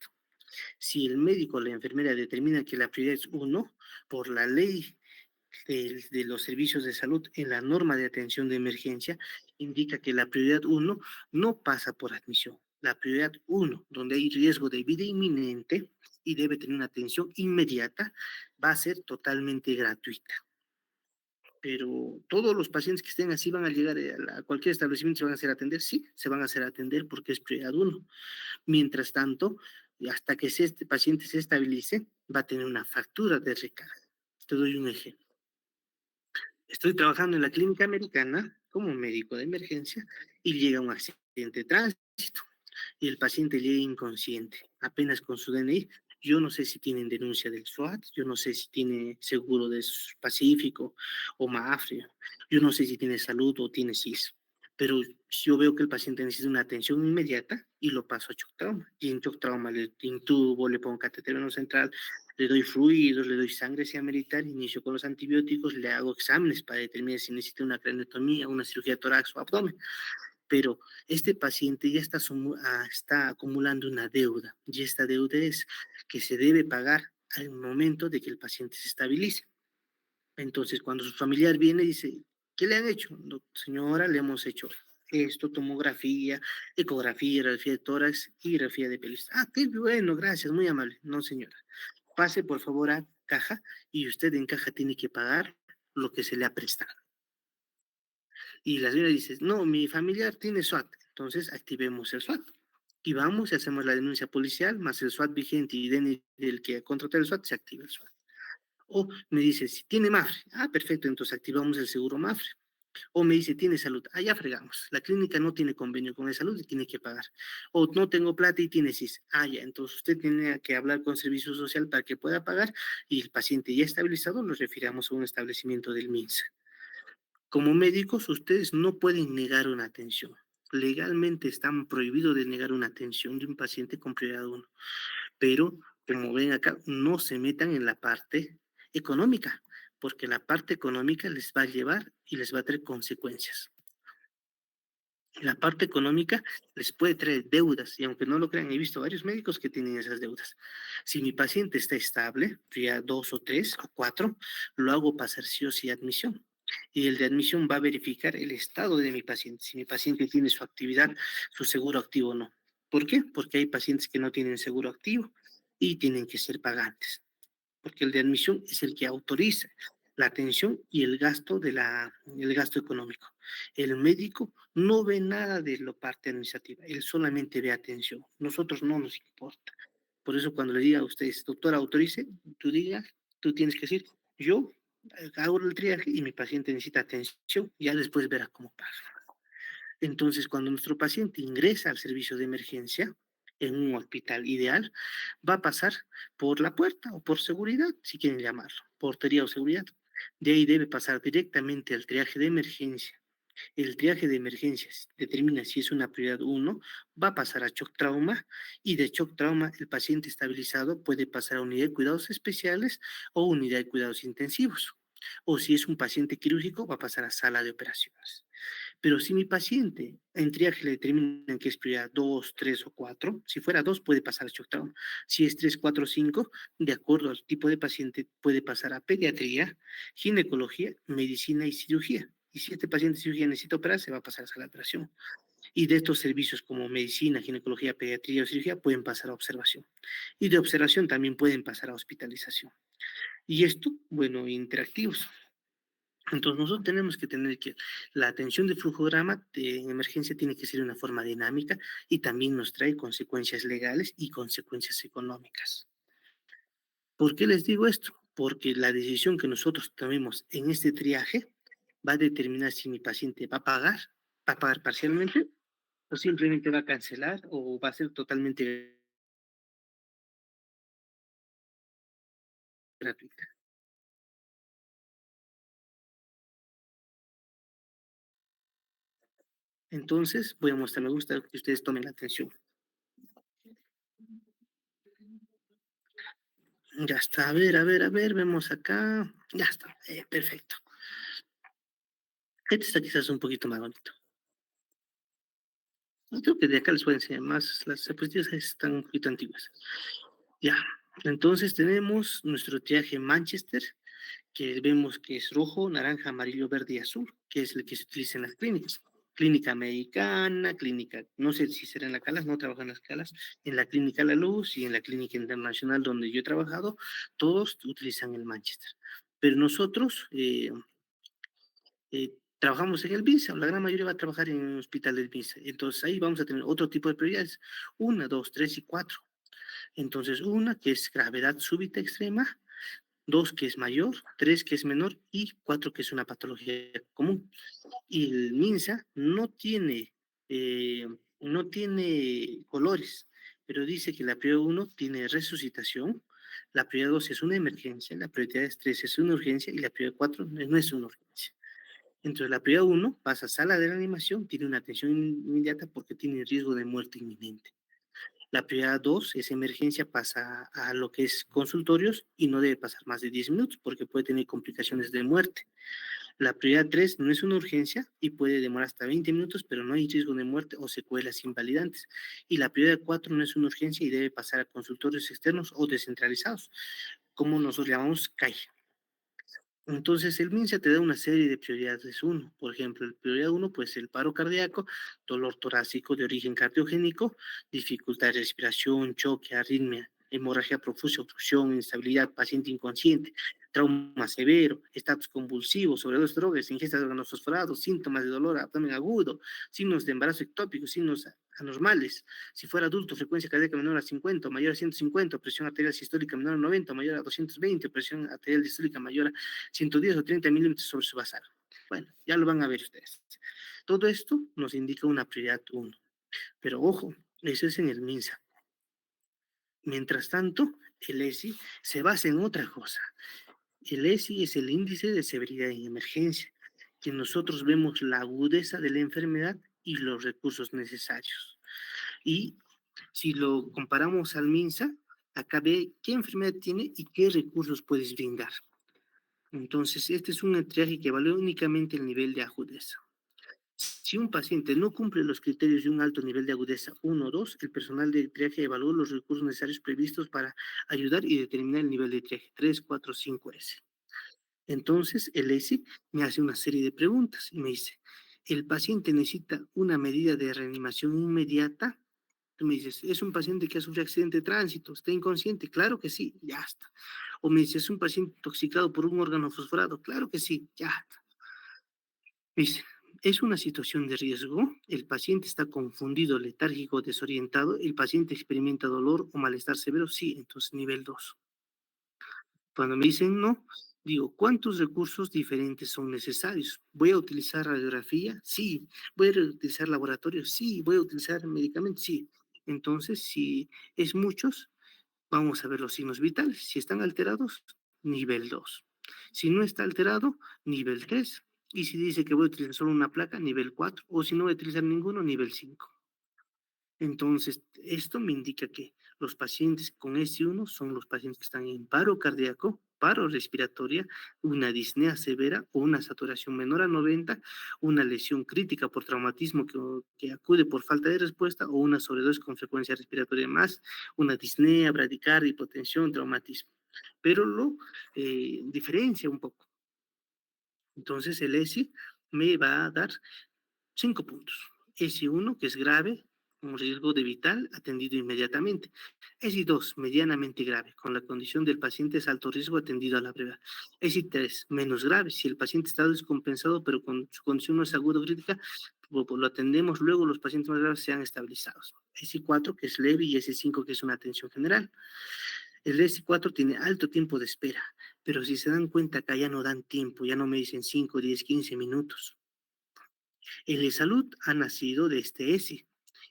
Si el médico o la enfermera determina que la prioridad es 1, por la ley de los servicios de salud en la norma de atención de emergencia, indica que la prioridad 1 no pasa por admisión. La prioridad 1, donde hay riesgo de vida inminente y debe tener una atención inmediata, va a ser totalmente gratuita. Pero todos los pacientes que estén así van a llegar a cualquier establecimiento, se van a hacer atender, sí, se van a hacer atender porque es prioridad 1. Mientras tanto, hasta que este paciente se estabilice, va a tener una factura de recarga. Te doy un ejemplo. Estoy trabajando en la clínica americana como médico de emergencia y llega un accidente de tránsito y el paciente llega inconsciente, apenas con su DNI. Yo no sé si tienen denuncia del SWAT, yo no sé si tiene seguro de Pacífico o Mafre, yo no sé si tiene salud o tiene SIS, pero yo veo que el paciente necesita una atención inmediata y lo paso a shock trauma. Y en shock trauma le intubo, le pongo catéter venoso central, le doy fluidos, le doy sangre si amerita, inicio con los antibióticos, le hago exámenes para determinar si necesita una craniotomía, una cirugía torácica o abdomen. Pero este paciente ya está acumulando una deuda y esta deuda es que se debe pagar al momento de que el paciente se estabilice. Entonces, cuando su familiar viene y dice, ¿qué le han hecho? No, señora, le hemos hecho esto, tomografía, ecografía, radiografía de tórax y radiografía de pelvis. Ah, qué bueno, gracias, muy amable. No, señora. Pase por favor a caja y usted en caja tiene que pagar lo que se le ha prestado. Y la señora dice, no, mi familiar tiene SWAT, entonces activemos el SWAT. Y vamos y hacemos la denuncia policial, más el SWAT vigente y del que contrata el SWAT, se activa el SWAT. O me dice, si tiene MAFRE, ah, perfecto, entonces activamos el seguro MAFRE. O me dice, tiene salud, ah, ya fregamos, la clínica no tiene convenio con la salud y tiene que pagar. O no tengo plata y tiene SIS, ah, ya, entonces usted tiene que hablar con servicio social para que pueda pagar y el paciente ya estabilizado lo refiramos a un establecimiento del MINSA. Como médicos, ustedes no pueden negar una atención. Legalmente están prohibidos de negar una atención de un paciente con prioridad 1. Pero, como ven acá, no se metan en la parte económica, porque la parte económica les va a llevar y les va a traer consecuencias. La parte económica les puede traer deudas, y aunque no lo crean, he visto varios médicos que tienen esas deudas. Si mi paciente está estable, ya 2 o 3 o 4, lo hago pasar sí o sí a admisión. Y el de admisión va a verificar el estado de mi paciente, si mi paciente tiene su actividad, su seguro activo o no. ¿Por qué? Porque hay pacientes que no tienen seguro activo y tienen que ser pagantes, porque el de admisión es el que autoriza la atención y el gasto el gasto económico. El médico no ve nada de la parte administrativa, él solamente ve atención. Nosotros no nos importa. Por eso cuando le diga a ustedes, doctor, autorice, tú tienes que decir, yo hago el triaje y mi paciente necesita atención, ya después verá cómo pasa. Entonces, cuando nuestro paciente ingresa al servicio de emergencia, en un hospital ideal, va a pasar por la puerta o por seguridad, si quieren llamarlo, portería o seguridad. De ahí debe pasar directamente al triaje de emergencia. El triaje de emergencias determina si es una prioridad 1, va a pasar a shock trauma y de shock trauma el paciente estabilizado puede pasar a unidad de cuidados especiales o unidad de cuidados intensivos. O si es un paciente quirúrgico, va a pasar a sala de operaciones. Pero si mi paciente en triaje le determinan que es prioridad 2, 3 o 4, si fuera 2 puede pasar a shock trauma. Si es 3, 4 o 5, de acuerdo al tipo de paciente, puede pasar a pediatría, ginecología, medicina y cirugía. Y si este paciente de cirugía necesita operar, se va a pasar a sala de operación. Y de estos servicios como medicina, ginecología, pediatría o cirugía pueden pasar a observación. Y de observación también pueden pasar a hospitalización. Y esto, bueno, interactivos. Entonces nosotros tenemos que tener que la atención de flujograma en emergencia tiene que ser de una forma dinámica y también nos trae consecuencias legales y consecuencias económicas. ¿Por qué les digo esto? Porque la decisión que nosotros tomemos en este triaje va a determinar si mi paciente va a pagar parcialmente o simplemente va a cancelar o va a ser totalmente gratuita. Entonces voy a mostrar, me gusta que ustedes tomen la atención. Ya está, a ver, vemos acá. Ya está, perfecto. Este está quizás un poquito más bonito. Yo creo que de acá les voy a enseñar más. Las diapositivas están un poquito antiguas. Ya, entonces tenemos nuestro triaje Manchester, que vemos que es rojo, naranja, amarillo, verde y azul, que es el que se utiliza en las clínicas. Clínica americana, clínica, no sé si será en la Calas, no trabajo en las Calas, en la clínica La Luz y en la clínica internacional donde yo he trabajado, todos utilizan el Manchester. Pero nosotros trabajamos en el MINSA, la gran mayoría va a trabajar en un hospital del MINSA. Entonces ahí vamos a tener otro tipo de prioridades, 1, 2, 3 y 4. Entonces una que es gravedad súbita extrema, 2 que es mayor, 3 que es menor y 4 que es una patología común. Y el MINSA no tiene colores, pero dice que la prioridad 1 tiene resucitación, la prioridad 2 es una emergencia, la prioridad 3 es una urgencia y la prioridad 4 no es una urgencia. Entonces, la prioridad 1 pasa a sala de reanimación, tiene una atención inmediata porque tiene riesgo de muerte inminente. La prioridad 2 es emergencia, pasa a lo que es consultorios y no debe pasar más de 10 minutos porque puede tener complicaciones de muerte. La prioridad 3 no es una urgencia y puede demorar hasta 20 minutos, pero no hay riesgo de muerte o secuelas invalidantes. Y la prioridad 4 no es una urgencia y debe pasar a consultorios externos o descentralizados, como nosotros llamamos CAI. Entonces, el MINSA te da una serie de prioridades uno. Por ejemplo, el prioridad 1, pues el paro cardíaco, dolor torácico de origen cardiogénico, dificultad de respiración, choque, arritmia, hemorragia profusa, obstrucción, inestabilidad, paciente inconsciente, trauma severo, estatus convulsivo, sobredosis de drogas, ingesta de órganos fosforados, síntomas de dolor, abdomen agudo, signos de embarazo ectópico, signos anormales. Si fuera adulto, frecuencia cardíaca menor a 50, mayor a 150, presión arterial sistólica menor a 90, mayor a 220, presión arterial distólica mayor a 110 o 30 milímetros sobre su basal. Bueno, ya lo van a ver ustedes. Todo esto nos indica una prioridad 1. Pero ojo, eso es en el MINSA. Mientras tanto, el ESI se basa en otra cosa. El ESI es el índice de severidad en emergencia, que nosotros vemos la agudeza de la enfermedad y los recursos necesarios. Y si lo comparamos al MINSA, acá ve qué enfermedad tiene y qué recursos puedes brindar. Entonces, este es un triaje que evalúa únicamente el nivel de agudeza. Si un paciente no cumple los criterios de un alto nivel de agudeza 1 o 2, el personal de triaje evalúa los recursos necesarios previstos para ayudar y determinar el nivel de triaje 3, 4, 5S. Entonces, el ESI me hace una serie de preguntas y me dice, ¿el paciente necesita una medida de reanimación inmediata? Tú me dices, ¿es un paciente que ha sufrido accidente de tránsito? ¿Está inconsciente? Claro que sí, ya está. O me dices, ¿es un paciente intoxicado por un órgano fosforado? Claro que sí, ya está. Me dice, ¿es una situación de riesgo? ¿El paciente está confundido, letárgico, desorientado? ¿El paciente experimenta dolor o malestar severo? Sí, entonces nivel 2. Cuando me dicen no, digo, ¿cuántos recursos diferentes son necesarios? ¿Voy a utilizar radiografía? Sí. ¿Voy a utilizar laboratorio? Sí. ¿Voy a utilizar medicamentos? Sí. Entonces, si es muchos, vamos a ver los signos vitales. Si están alterados, nivel 2. Si no está alterado, nivel 3. Y si dice que voy a utilizar solo una placa, nivel 4. O si no voy a utilizar ninguno, nivel 5. Entonces, esto me indica que los pacientes con S1 son los pacientes que están en paro cardíaco, paro respiratoria, una disnea severa o una saturación menor a 90, una lesión crítica por traumatismo que acude por falta de respuesta o una sobredosis con frecuencia respiratoria más, una disnea, bradicardia, hipotensión, traumatismo. Pero lo diferencia un poco. Entonces, el ESI me va a dar 5 puntos. S1, que es grave, un riesgo de vital, atendido inmediatamente. S2, medianamente grave, con la condición del paciente es alto riesgo, atendido a la brevedad. S3, menos grave, si el paciente está descompensado, pero con su condición no es aguda o crítica, lo atendemos, luego los pacientes más graves sean estabilizados. S4, que es leve, y S5, que es una atención general. El S4 tiene alto tiempo de espera, pero si se dan cuenta acá ya no dan tiempo, ya no me dicen 5, 10, 15 minutos. El e-salud ha nacido de este ESI.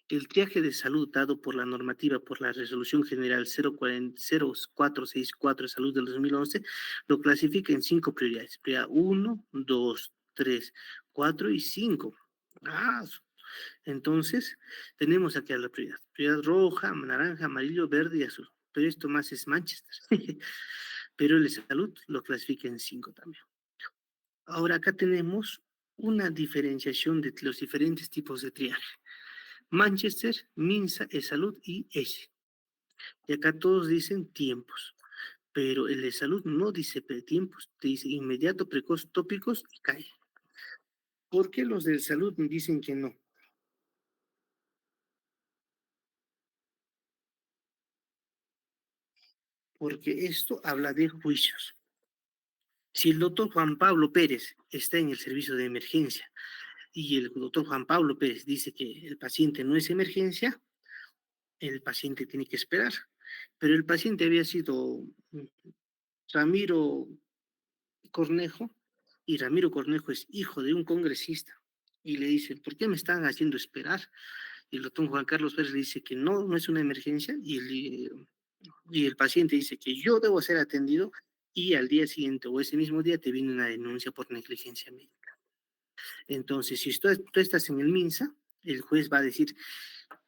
El triaje de salud dado por la normativa, por la Resolución General 0464 de Salud del 2011, lo clasifica en 5 prioridades. Prioridad 1, 2, 3, 4 y 5. Entonces, tenemos aquí a la prioridad. Prioridad roja, naranja, amarillo, verde y azul. Pero esto más es Manchester. Pero el salud lo clasifica en 5 también. Ahora acá tenemos una diferenciación de los diferentes tipos de triaje. Manchester, Minsa, E-Salud y ESI. Y acá todos dicen tiempos, pero el de salud no dice tiempos, te dice inmediato, precoz, tópicos y cae. ¿Por qué los del salud dicen que no? Porque esto habla de juicios. Si el doctor Juan Pablo Pérez está en el servicio de emergencia y el doctor Juan Pablo Pérez dice que el paciente no es emergencia, el paciente tiene que esperar. Pero el paciente había sido Ramiro Cornejo, y Ramiro Cornejo es hijo de un congresista, y le dicen, ¿por qué me están haciendo esperar? Y el doctor Juan Carlos Pérez le dice que no, no es una emergencia, y el paciente dice que yo debo ser atendido, y al día siguiente o ese mismo día te viene una denuncia por negligencia médica. Entonces, si tú estás en el MINSA, el juez va a decir,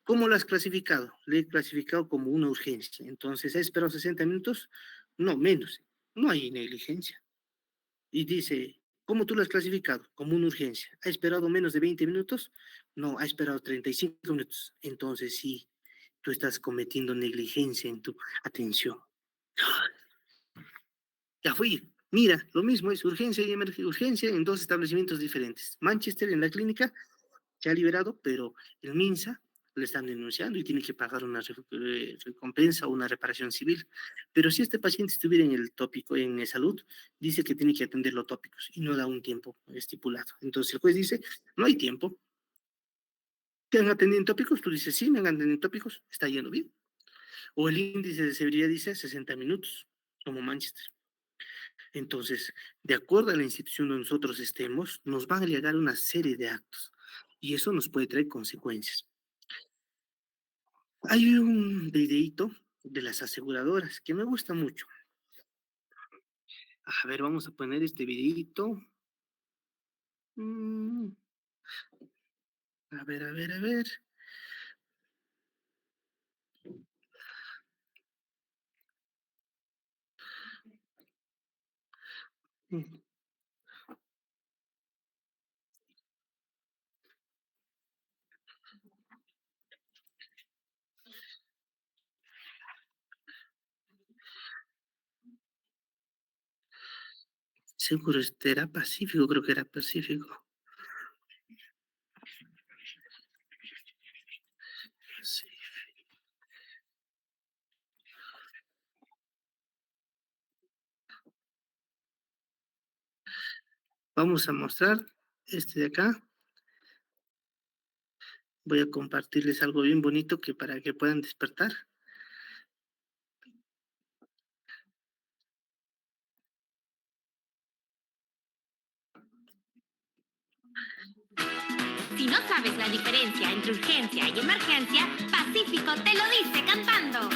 ¿cómo lo has clasificado? Le he clasificado como una urgencia. Entonces, ¿ha esperado 60 minutos? No, menos. No hay negligencia. Y dice, ¿cómo tú lo has clasificado? Como una urgencia. ¿Ha esperado menos de 20 minutos? No, ha esperado 35 minutos. Entonces, sí, tú estás cometiendo negligencia en tu atención. Ya fui. Mira, lo mismo es urgencia y urgencia en 2 establecimientos diferentes. Manchester, en la clínica, se ha liberado, pero el MINSA le están denunciando y tiene que pagar una recompensa o una reparación civil. Pero si este paciente estuviera en el tópico, en salud, dice que tiene que atender los tópicos y no da un tiempo estipulado. Entonces el juez dice, no hay tiempo. ¿Te han atendido en tópicos? Tú dices, sí, me han atendido en tópicos, está yendo bien. O el índice de severidad dice 60 minutos, como Manchester. Entonces, de acuerdo a la institución donde nosotros estemos, nos van a llegar una serie de actos y eso nos puede traer consecuencias. Hay un videíto de las aseguradoras que me gusta mucho. A ver, vamos a poner este videíto. A ver, a ver, a ver. Mm, Seguro este era Pacífico, creo que era Pacífico. Sí. Vamos a mostrar este de acá. Voy a compartirles algo bien bonito que para que puedan despertar. Si no sabes la diferencia entre urgencia y emergencia, Pacífico te lo dice cantando.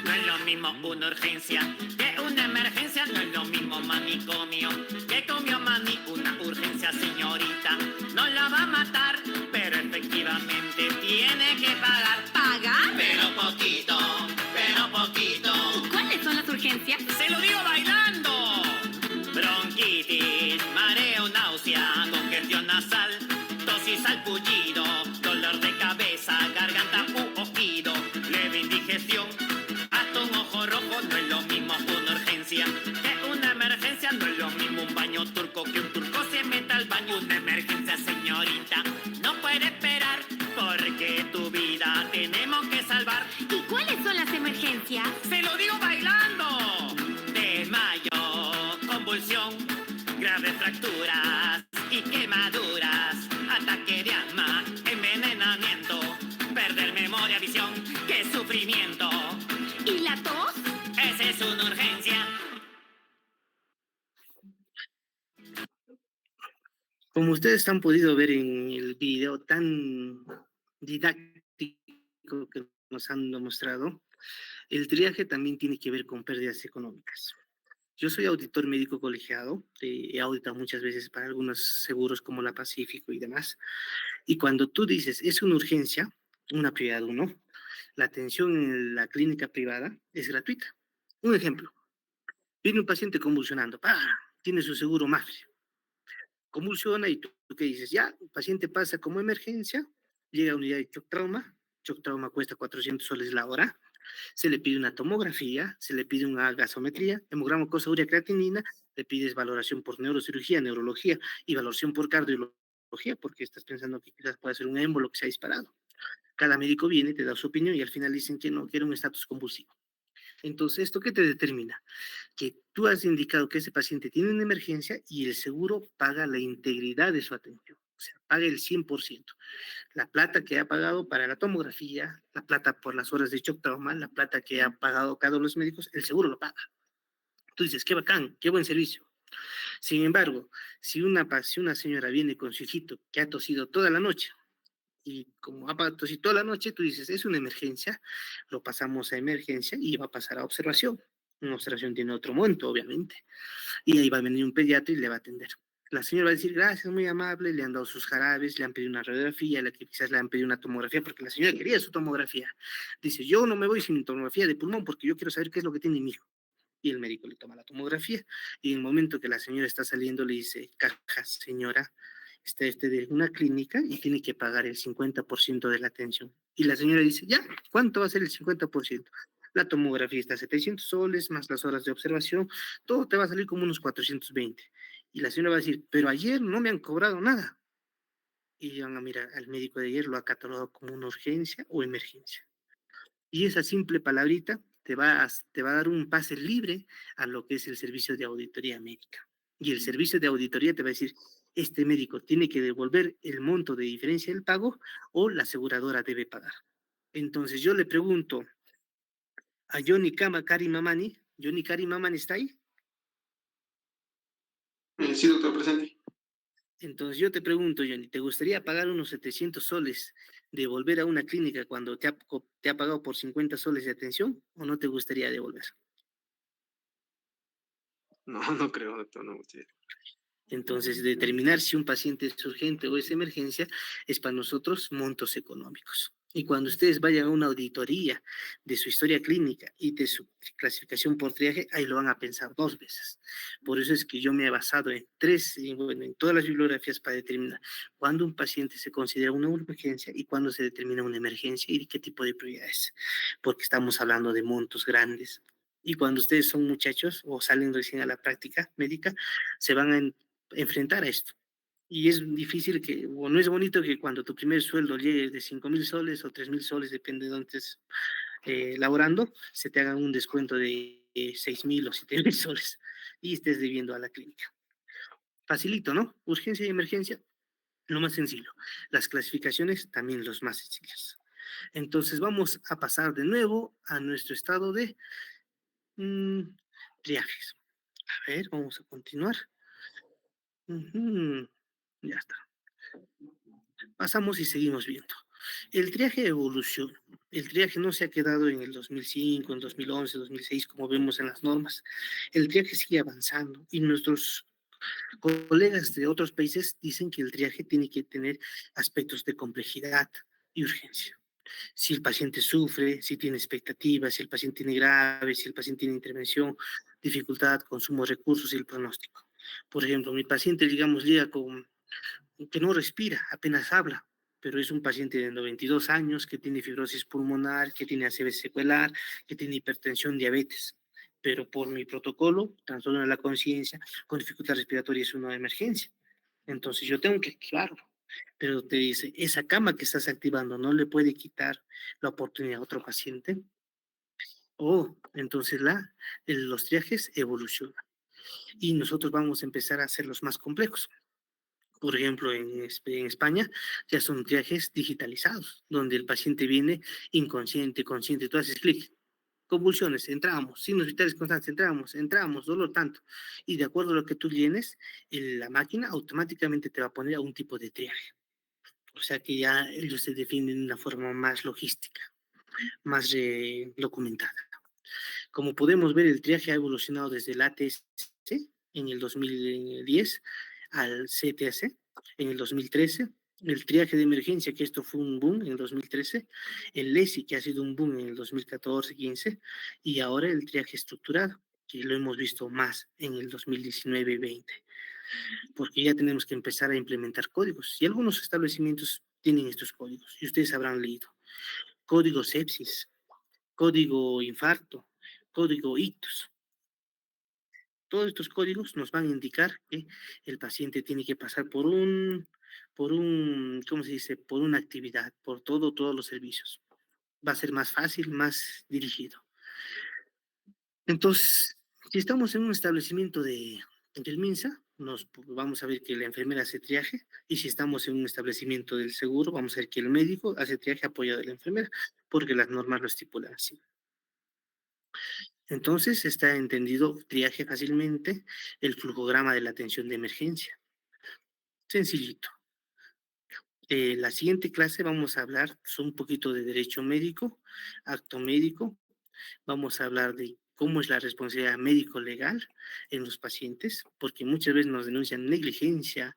No es lo mismo una urgencia que una emergencia no es lo mismo manicomio que comió maní, una urgencia, señorita. No la va a matar, pero efectivamente tiene que pagar. ¿Pagar? Pero poquito, pero poquito. ¿Y cuáles son las urgencias? Se lo digo bailando. Bronquitis, mareo, náusea, congestión nasal, tos y salpullido, dolor de cabeza, garganta u oído, leve indigestión, hasta un ojo rojo. No es lo mismo una urgencia que una emergencia. No es lo mismo un baño turco que un turco se meta al baño. Una emergencia, señorita, no puede esperar, porque tu vida tenemos que salvar. ¿Y cuáles son las emergencias? Se lo digo bailando. Desmayo, convulsión, graves fracturas y quemaduras, ataque de asma, envenenamiento, perder memoria, visión, qué sufrimiento. ¿Y la tos? Esa es una urgencia. Como ustedes han podido ver en el video tan didáctico que nos han demostrado, el triaje también tiene que ver con pérdidas económicas. Yo soy auditor médico colegiado, he auditado muchas veces para algunos seguros como la Pacífico y demás, y cuando tú dices es una urgencia, una prioridad uno, la atención en la clínica privada es gratuita. Un ejemplo, viene un paciente convulsionando, ¡pah! Tiene su seguro MAFRE, convulsiona y tú qué dices, ya, el paciente pasa como emergencia, llega a unidad de shock trauma cuesta 400 soles la hora, se le pide una tomografía, se le pide una gasometría, hemograma cosa urea creatinina, le pides valoración por neurocirugía, neurología y valoración por cardiología, porque estás pensando que quizás puede ser un émbolo que se ha disparado. Cada médico viene, te da su opinión y al final dicen que no, que era un estatus convulsivo. Entonces, ¿esto qué te determina? Que tú has indicado que ese paciente tiene una emergencia y el seguro paga la integridad de su atención, o sea, paga el 100%. La plata que ha pagado para la tomografía, la plata por las horas de shock trauma, la plata que ha pagado cada uno de los médicos, el seguro lo paga. Tú dices, qué bacán, qué buen servicio. Sin embargo, si una señora viene con su hijito que ha tosido toda la noche, y como ha tosido toda la noche, tú dices, es una emergencia, lo pasamos a emergencia y va a pasar a observación. Una observación tiene otro monto, obviamente, y ahí va a venir un pediatra y le va a atender. La señora va a decir, gracias, muy amable, le han dado sus jarabes, le han pedido una radiografía, la que quizás le han pedido una tomografía, porque la señora quería su tomografía. Dice, yo no me voy sin tomografía de pulmón porque yo quiero saber qué es lo que tiene mi hijo. Y el médico le toma la tomografía, y en el momento que la señora está saliendo le dice, caja, señora, está de una clínica y tiene que pagar el 50% de la atención. Y la señora dice, ya, ¿cuánto va a ser el 50%? La tomografía está a 700 soles, más las horas de observación, todo te va a salir como unos 420. Y la señora va a decir, pero ayer no me han cobrado nada. Y van a mirar, al médico de ayer lo ha catalogado como una urgencia o emergencia. Y esa simple palabrita te va a dar un pase libre a lo que es el servicio de auditoría médica. Y el servicio de auditoría te va a decir, este médico tiene que devolver el monto de diferencia del pago o la aseguradora debe pagar. Entonces yo le pregunto a Johnny Karimamani, ¿Johnny Karimamani está ahí? Sí, doctor, presente. Entonces yo te pregunto, Johnny, ¿te gustaría pagar unos 700 soles de volver a una clínica cuando te ha pagado por 50 soles de atención o no te gustaría devolver? No, no creo, doctor, no me gustaría. Entonces, determinar si un paciente es urgente o es emergencia es para nosotros montos económicos. Y cuando ustedes vayan a una auditoría de su historia clínica y de su clasificación por triaje, ahí lo van a pensar dos veces. Por eso es que yo me he basado en en todas las bibliografías para determinar cuándo un paciente se considera una urgencia y cuándo se determina una emergencia y qué tipo de prioridades. Porque estamos hablando de montos grandes. Y cuando ustedes son muchachos o salen recién a la práctica médica, se van a enfrentar a esto. Y es difícil que, o no es bonito que cuando tu primer sueldo llegue de 5,000 soles o 3,000 soles, depende de dónde estés laborando, se te haga un descuento de 6,000 o 7,000 soles y estés debiendo a la clínica. Facilito, ¿no? Urgencia y emergencia, lo más sencillo. Las clasificaciones, también los más sencillos. Entonces vamos a pasar de nuevo a nuestro estado de triajes. A ver, vamos a continuar. Ya está. Pasamos y seguimos viendo. El triaje evoluciona. El triaje no se ha quedado en el 2005, en 2011, 2006, como vemos en las normas. El triaje sigue avanzando y nuestros colegas de otros países dicen que el triaje tiene que tener aspectos de complejidad y urgencia. Si el paciente sufre, si tiene expectativas, si el paciente tiene grave, si el paciente tiene intervención, dificultad, consumo de recursos y el pronóstico. Por ejemplo, mi paciente, digamos, llega con que no respira, apenas habla, pero es un paciente de 92 años que tiene fibrosis pulmonar, que tiene ACV secuelar, que tiene hipertensión, diabetes. Pero por mi protocolo, trastorno de la conciencia con dificultad respiratoria es una emergencia. Entonces yo tengo que activarlo. Pero te dice, esa cama que estás activando no le puede quitar la oportunidad a otro paciente. Oh, entonces los triajes evolucionan y nosotros vamos a empezar a hacerlos más complejos. Por ejemplo, en España ya son triajes digitalizados, donde el paciente viene inconsciente, consciente, tú haces clic, convulsiones, entramos, signos vitales constantes, entramos, dolor tanto. Y de acuerdo a lo que tú llenes, la máquina automáticamente te va a poner a un tipo de triaje. O sea que ya ellos se definen de una forma más logística, más documentada. Como podemos ver, el triaje ha evolucionado desde el ATS en el 2010 al CTAC en el 2013, el triaje de emergencia, que esto fue un boom en el 2013, el LESI, que ha sido un boom en el 2014-15, y ahora el triaje estructurado, que lo hemos visto más en el 2019-20, porque ya tenemos que empezar a implementar códigos, y algunos establecimientos tienen estos códigos, y ustedes habrán leído. Código sepsis, código infarto, código ictus. Todos estos códigos nos van a indicar que el paciente tiene que pasar ¿cómo se dice? Por una actividad, por todos los servicios. Va a ser más fácil, más dirigido. Entonces, si estamos en un establecimiento del MINSA, vamos a ver que la enfermera hace triaje, y si estamos en un establecimiento del seguro, vamos a ver que el médico hace triaje apoyado de la enfermera, porque las normas lo estipulan así. Entonces, está entendido triaje fácilmente el flujograma de la atención de emergencia. Sencillito. La siguiente clase vamos a hablar un poquito de derecho médico, acto médico. Vamos a hablar de cómo es la responsabilidad médico-legal en los pacientes, porque muchas veces nos denuncian negligencia,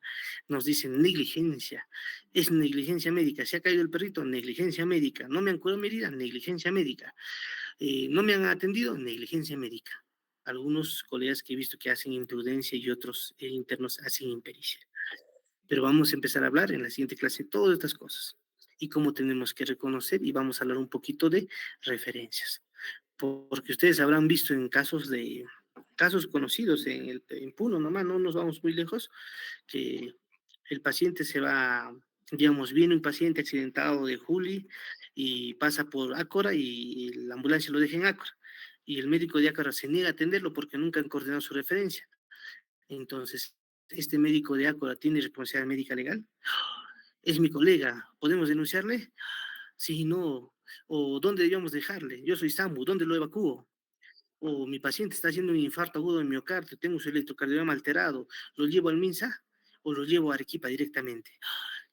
nos dicen negligencia, es negligencia médica, se ha caído el perrito, negligencia médica, no me han curado mi herida, negligencia médica, no me han atendido, negligencia médica. Algunos colegas que he visto que hacen imprudencia y otros internos hacen impericia. Pero vamos a empezar a hablar en la siguiente clase de todas estas cosas y cómo tenemos que reconocer, y vamos a hablar un poquito de referencias. Porque ustedes habrán visto en casos conocidos en Puno nomás, no nos vamos muy lejos, que el paciente se va, digamos, viene un paciente accidentado de Juli y pasa por Ácora y la ambulancia lo deja en Ácora. Y el médico de Ácora se niega a atenderlo porque nunca han coordinado su referencia. Entonces, ¿este médico de Ácora tiene responsabilidad médica legal? Es mi colega, ¿podemos denunciarle? Sí, no. ¿O dónde debíamos dejarle? Yo soy SAMU, ¿dónde lo evacúo? O mi paciente está haciendo un infarto agudo de miocardio, tengo su electrocardiograma alterado, ¿lo llevo al MINSA o lo llevo a Arequipa directamente?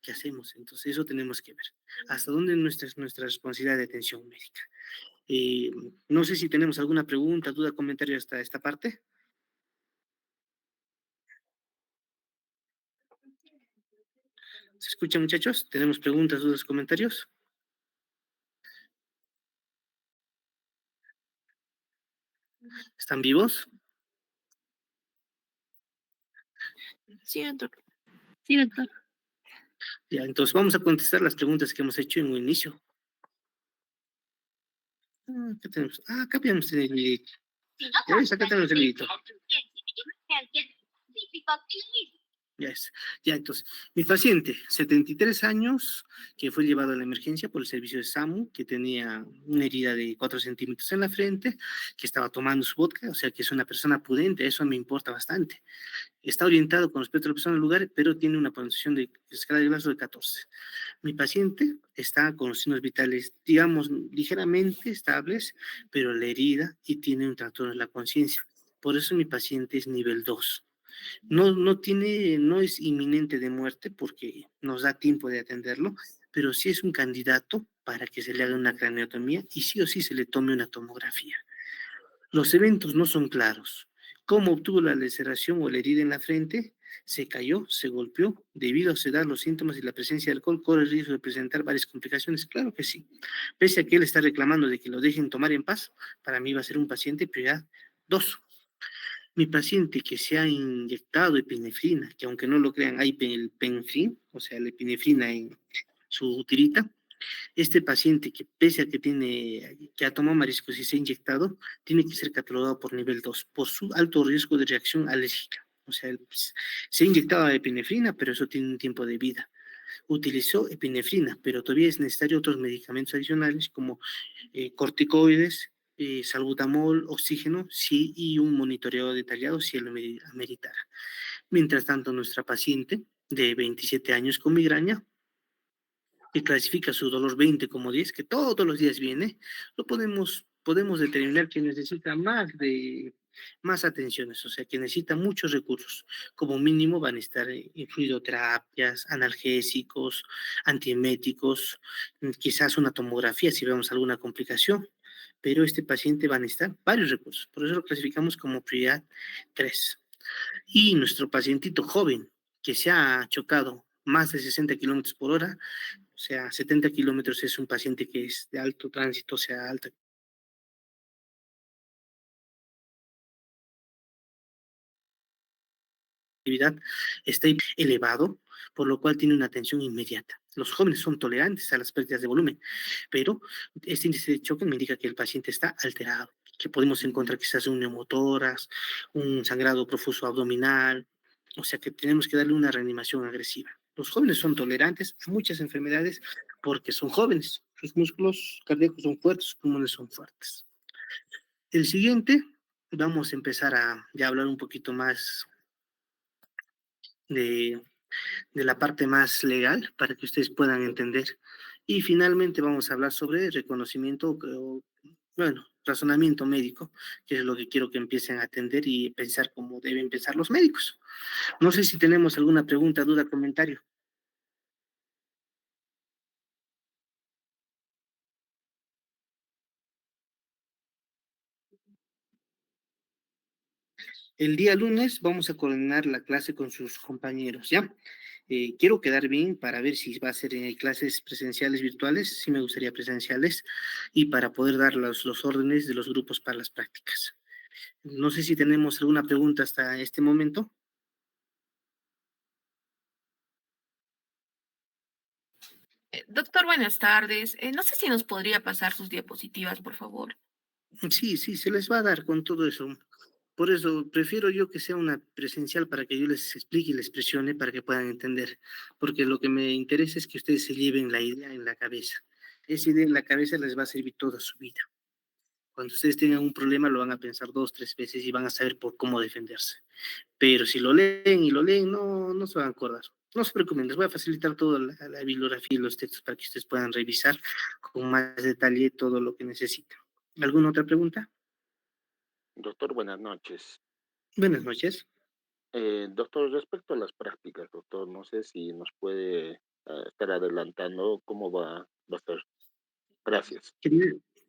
¿Qué hacemos? Entonces, eso tenemos que ver. ¿Hasta dónde es nuestra responsabilidad de atención médica? No sé si tenemos alguna pregunta, duda, comentario hasta esta parte. ¿Se escucha, muchachos? ¿Tenemos preguntas, dudas, comentarios? ¿Están vivos? Sí, doctor. Sí, doctor. Ya, entonces vamos a contestar las preguntas que hemos hecho en un inicio. ¿Qué tenemos? Acá tenemos el videito. Ya ves, acá tenemos el videito. Ya, entonces, mi paciente, 73 años, que fue llevado a la emergencia por el servicio de SAMU, que tenía una herida de 4 centímetros en la frente, que estaba tomando su vodka, o sea que es una persona prudente, eso me importa bastante. Está orientado con respecto a la persona del lugar, pero tiene una puntuación de escala de Glasgow de 14. Mi paciente está con los signos vitales, digamos, ligeramente estables, pero la herida y tiene un trastorno de la conciencia. Por eso mi paciente es nivel 2. No es inminente de muerte porque nos da tiempo de atenderlo, pero sí es un candidato para que se le haga una craneotomía y sí o sí se le tome una tomografía. Los eventos no son claros. ¿Cómo obtuvo la laceración o la herida en la frente? Se cayó, se golpeó, debido a sedar los síntomas y la presencia de alcohol, corre el riesgo de presentar varias complicaciones. Claro que sí. Pese a que él está reclamando de que lo dejen tomar en paz, para mí va a ser un paciente prioridad 2. Mi paciente que se ha inyectado epinefrina, que aunque no lo crean, hay el penfrin, o sea, la epinefrina en su tirita, este paciente que pese a que que ha tomado mariscos y se ha inyectado, tiene que ser catalogado por nivel 2 por su alto riesgo de reacción alérgica. O sea, pues, se ha inyectado epinefrina, pero eso tiene un tiempo de vida. Utilizó epinefrina, pero todavía es necesario otros medicamentos adicionales como corticoides, salbutamol, oxígeno, sí, y un monitoreo detallado si él lo ameritara. Mientras tanto, nuestra paciente de 27 años con migraña que clasifica su dolor 20 como 10, que todos los días viene, podemos determinar que necesita más atenciones, o sea, que necesita muchos recursos. Como mínimo van a estar fluidoterapias, analgésicos, antieméticos, quizás una tomografía si vemos alguna complicación, pero este paciente va a necesitar varios recursos. Por eso lo clasificamos como prioridad 3. Y nuestro pacientito joven que se ha chocado más de 60 kilómetros por hora, o sea, 70 kilómetros es un paciente que es de alto tránsito, o sea, alta actividad, está elevado, por lo cual tiene una atención inmediata. Los jóvenes son tolerantes a las pérdidas de volumen, pero este índice de choque me indica que el paciente está alterado, que podemos encontrar quizás un neumotórax, un sangrado profuso abdominal, o sea que tenemos que darle una reanimación agresiva. Los jóvenes son tolerantes a muchas enfermedades porque son jóvenes, sus músculos cardíacos son fuertes, sus pulmones son fuertes. El siguiente, vamos a empezar a ya hablar un poquito más de la parte más legal para que ustedes puedan entender. Y finalmente vamos a hablar sobre reconocimiento, bueno, razonamiento médico, que es lo que quiero que empiecen a atender y pensar cómo deben pensar los médicos. No sé si tenemos alguna pregunta, duda, comentario. El día lunes vamos a coordinar la clase con sus compañeros, ¿ya? Quiero quedar bien para ver si va a ser clases presenciales, virtuales, sí me gustaría presenciales, y para poder dar los órdenes de los grupos para las prácticas. No sé si tenemos alguna pregunta hasta este momento. Doctor, buenas tardes. No sé si nos podría pasar sus diapositivas, por favor. Sí, sí, se les va a dar con todo eso. Por eso prefiero yo que sea una presencial para que yo les explique y les presione para que puedan entender. Porque lo que me interesa es que ustedes se lleven la idea en la cabeza. Esa idea en la cabeza les va a servir toda su vida. Cuando ustedes tengan un problema lo van a pensar 2, 3 veces y van a saber por cómo defenderse. Pero si lo leen y lo leen, no se van a acordar. No se preocupen, les voy a facilitar toda la bibliografía y los textos para que ustedes puedan revisar con más detalle todo lo que necesitan. ¿Alguna otra pregunta? Doctor, buenas noches. Buenas noches. Doctor, respecto a las prácticas, doctor, no sé si nos puede estar adelantando cómo va a ser. Gracias.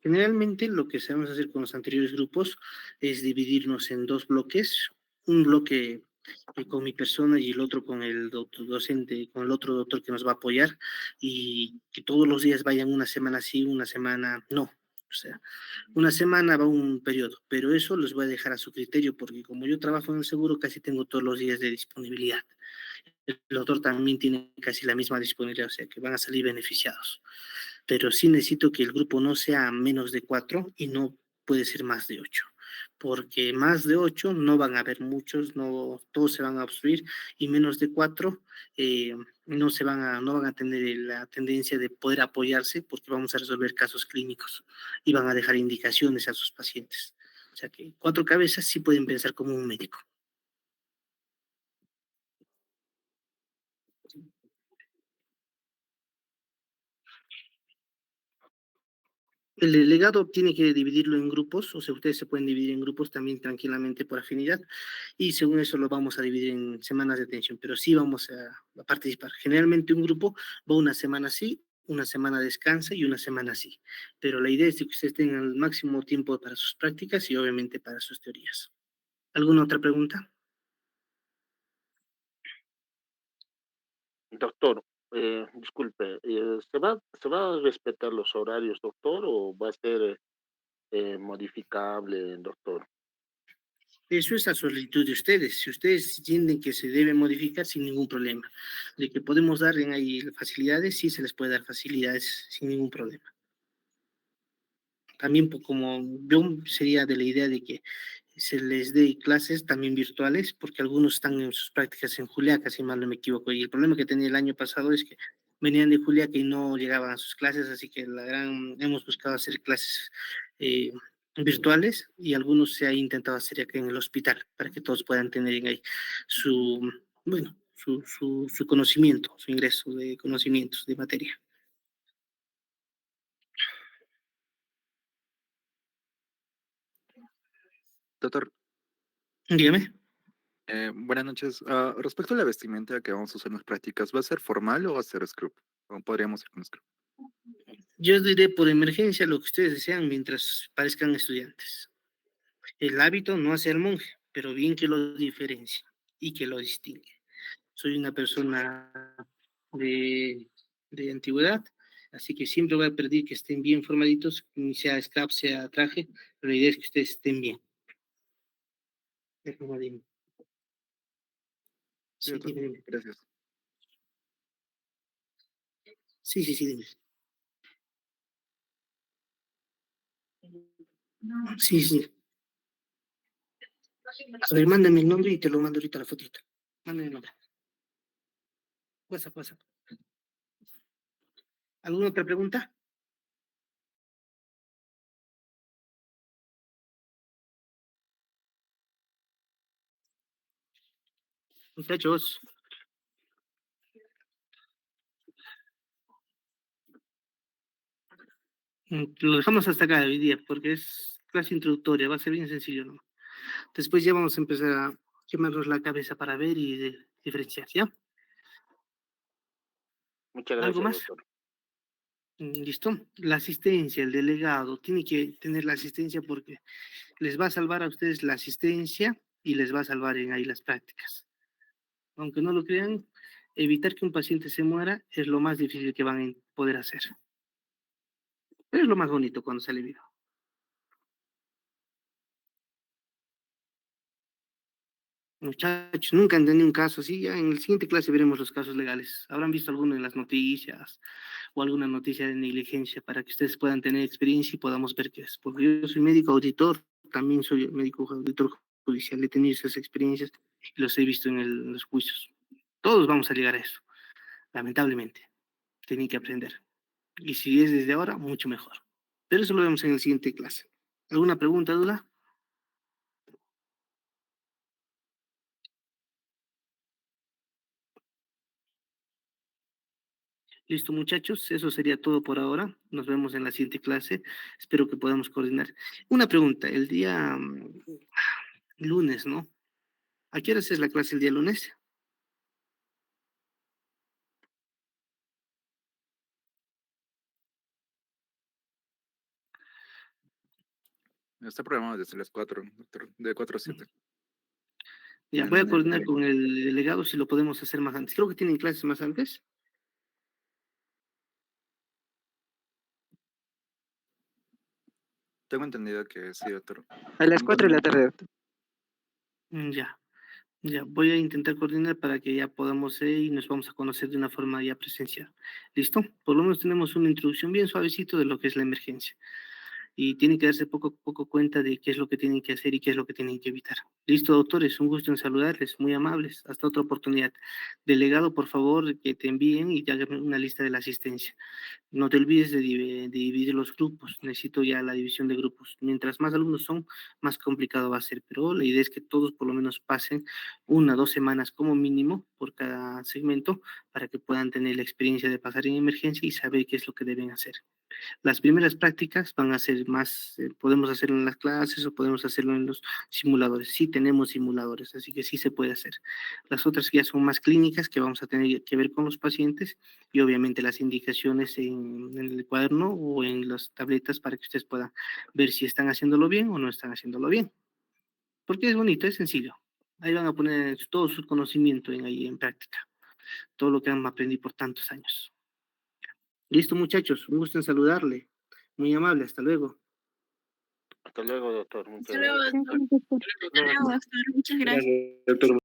Generalmente lo que sabemos hacer con los anteriores grupos es dividirnos en 2 bloques, un bloque con mi persona y el otro con el docente, con el otro doctor que nos va a apoyar y que todos los días vayan una semana sí, una semana no. O sea, una semana va un periodo, pero eso los voy a dejar a su criterio porque como yo trabajo en el seguro casi tengo todos los días de disponibilidad. El doctor también tiene casi la misma disponibilidad, o sea que van a salir beneficiados. Pero sí necesito que el grupo no sea menos de 4 y no puede ser más de 8, porque más de 8 no van a haber muchos, no, todos se van a obstruir y menos de 4 no van a tener la tendencia de poder apoyarse porque vamos a resolver casos clínicos y van a dejar indicaciones a sus pacientes. O sea que 4 cabezas sí pueden pensar como un médico. El delegado tiene que dividirlo en grupos, o sea, ustedes se pueden dividir en grupos también tranquilamente por afinidad, y según eso lo vamos a dividir en semanas de atención, pero sí vamos a participar. Generalmente un grupo va una semana sí, una semana descansa y una semana sí. Pero la idea es de que ustedes tengan el máximo tiempo para sus prácticas y obviamente para sus teorías. ¿Alguna otra pregunta? Doctor, disculpe, ¿se va a respetar los horarios, doctor, o va a ser modificable, doctor? Eso es a solicitud de ustedes. Si ustedes entienden que se debe modificar, sin ningún problema. De que podemos dar en ahí facilidades, sí se les puede dar facilidades sin ningún problema. También como yo sería de la idea de que se les dé clases también virtuales, porque algunos están en sus prácticas en Juliaca, si mal no me equivoco, y el problema que tenía el año pasado es que venían de Juliaca y no llegaban a sus clases, así que hemos buscado hacer clases eh, virtuales y algunos se ha intentado hacer acá en el hospital, para que todos puedan tener en ahí su, bueno, su conocimiento, su ingreso de conocimientos de materia. Doctor, Dígame. buenas noches. Respecto a la vestimenta que vamos a usar en las prácticas, ¿va a ser formal o va a ser scrub? ¿O podríamos ir con scrub? Yo diré por emergencia lo que ustedes desean mientras parezcan estudiantes. El hábito no hace al monje, pero bien que lo diferencia y que lo distingue. Soy una persona de, de antigüedad, así que siempre voy a pedir que estén bien formaditos, sea scrap, sea traje, pero la idea es que ustedes estén bien. Dime. Sí, Sí, doctor. dime. Gracias. Sí, dime. Sí. A ver, mándame el nombre y te lo mando ahorita la fotito. Mándame el nombre. WhatsApp. ¿Alguna otra pregunta? Muchachos. Lo dejamos hasta acá hoy día porque es clase introductoria, va a ser bien sencillo, ¿no? Después ya vamos a empezar a quemarnos la cabeza para ver y diferenciar, ¿ya? Muchas ¿Algo gracias, más? doctor. ¿Listo? La asistencia, el delegado, tiene que tener la asistencia porque les va a salvar a ustedes la asistencia y les va a salvar en ahí las prácticas. Aunque no lo crean, evitar que un paciente se muera es lo más difícil que van a poder hacer. Pero es lo más bonito cuando sale vivo. Muchachos, nunca han tenido un caso así. Ya en la siguiente clase veremos los casos legales. Habrán visto alguno en las noticias o alguna noticia de negligencia para que ustedes puedan tener experiencia y podamos ver qué es. Porque yo soy médico auditor, también soy médico auditor judicial, he tenido esas experiencias y los he visto en los juicios. Todos vamos a llegar a eso, lamentablemente. Tienen que aprender. Y si es desde ahora, mucho mejor. Pero eso lo vemos en la siguiente clase. ¿Alguna pregunta, duda? Listo, muchachos, eso sería todo por ahora. Nos vemos en la siguiente clase. Espero que podamos coordinar. Una pregunta, el día lunes, ¿no? ¿A qué horas es la clase el día lunes? Está programado desde las 4, doctor, de 4 a 7. Ya, voy a coordinar con el delegado si lo podemos hacer más antes. Creo que tienen clases más antes. Tengo entendido que sí, doctor. A las 4 de la tarde, doctor. Ya. Voy a intentar coordinar para que ya podamos y nos vamos a conocer de una forma ya presencial. ¿Listo? Por lo menos tenemos una introducción bien suavecito de lo que es la emergencia. Y tienen que darse poco a poco cuenta de qué es lo que tienen que hacer y qué es lo que tienen que evitar. Listo, doctores, un gusto en saludarles, muy amables. Hasta otra oportunidad. Delegado, por favor, que te envíen y te hagan una lista de la asistencia. No te olvides de dividir los grupos. Necesito ya la división de grupos. Mientras más alumnos son, más complicado va a ser. Pero la idea es que todos por lo menos pasen 1 o 2 semanas como mínimo, por cada segmento para que puedan tener la experiencia de pasar en emergencia y saber qué es lo que deben hacer. Las primeras prácticas van a ser más, podemos hacerlo en las clases o podemos hacerlo en los simuladores. Sí tenemos simuladores, así que sí se puede hacer. Las otras ya son más clínicas que vamos a tener que ver con los pacientes y obviamente las indicaciones en el cuaderno o en las tabletas para que ustedes puedan ver si están haciéndolo bien o no están haciéndolo bien. Porque es bonito, es sencillo. Ahí van a poner todo su conocimiento ahí en práctica, todo lo que han aprendido por tantos años. Listo, muchachos, un gusto en saludarle. Muy amable, hasta luego. Hasta luego, doctor. Hasta Muchas luego, gracias. doctor. Hasta luego, doctor. Muchas gracias. Gracias, doctor.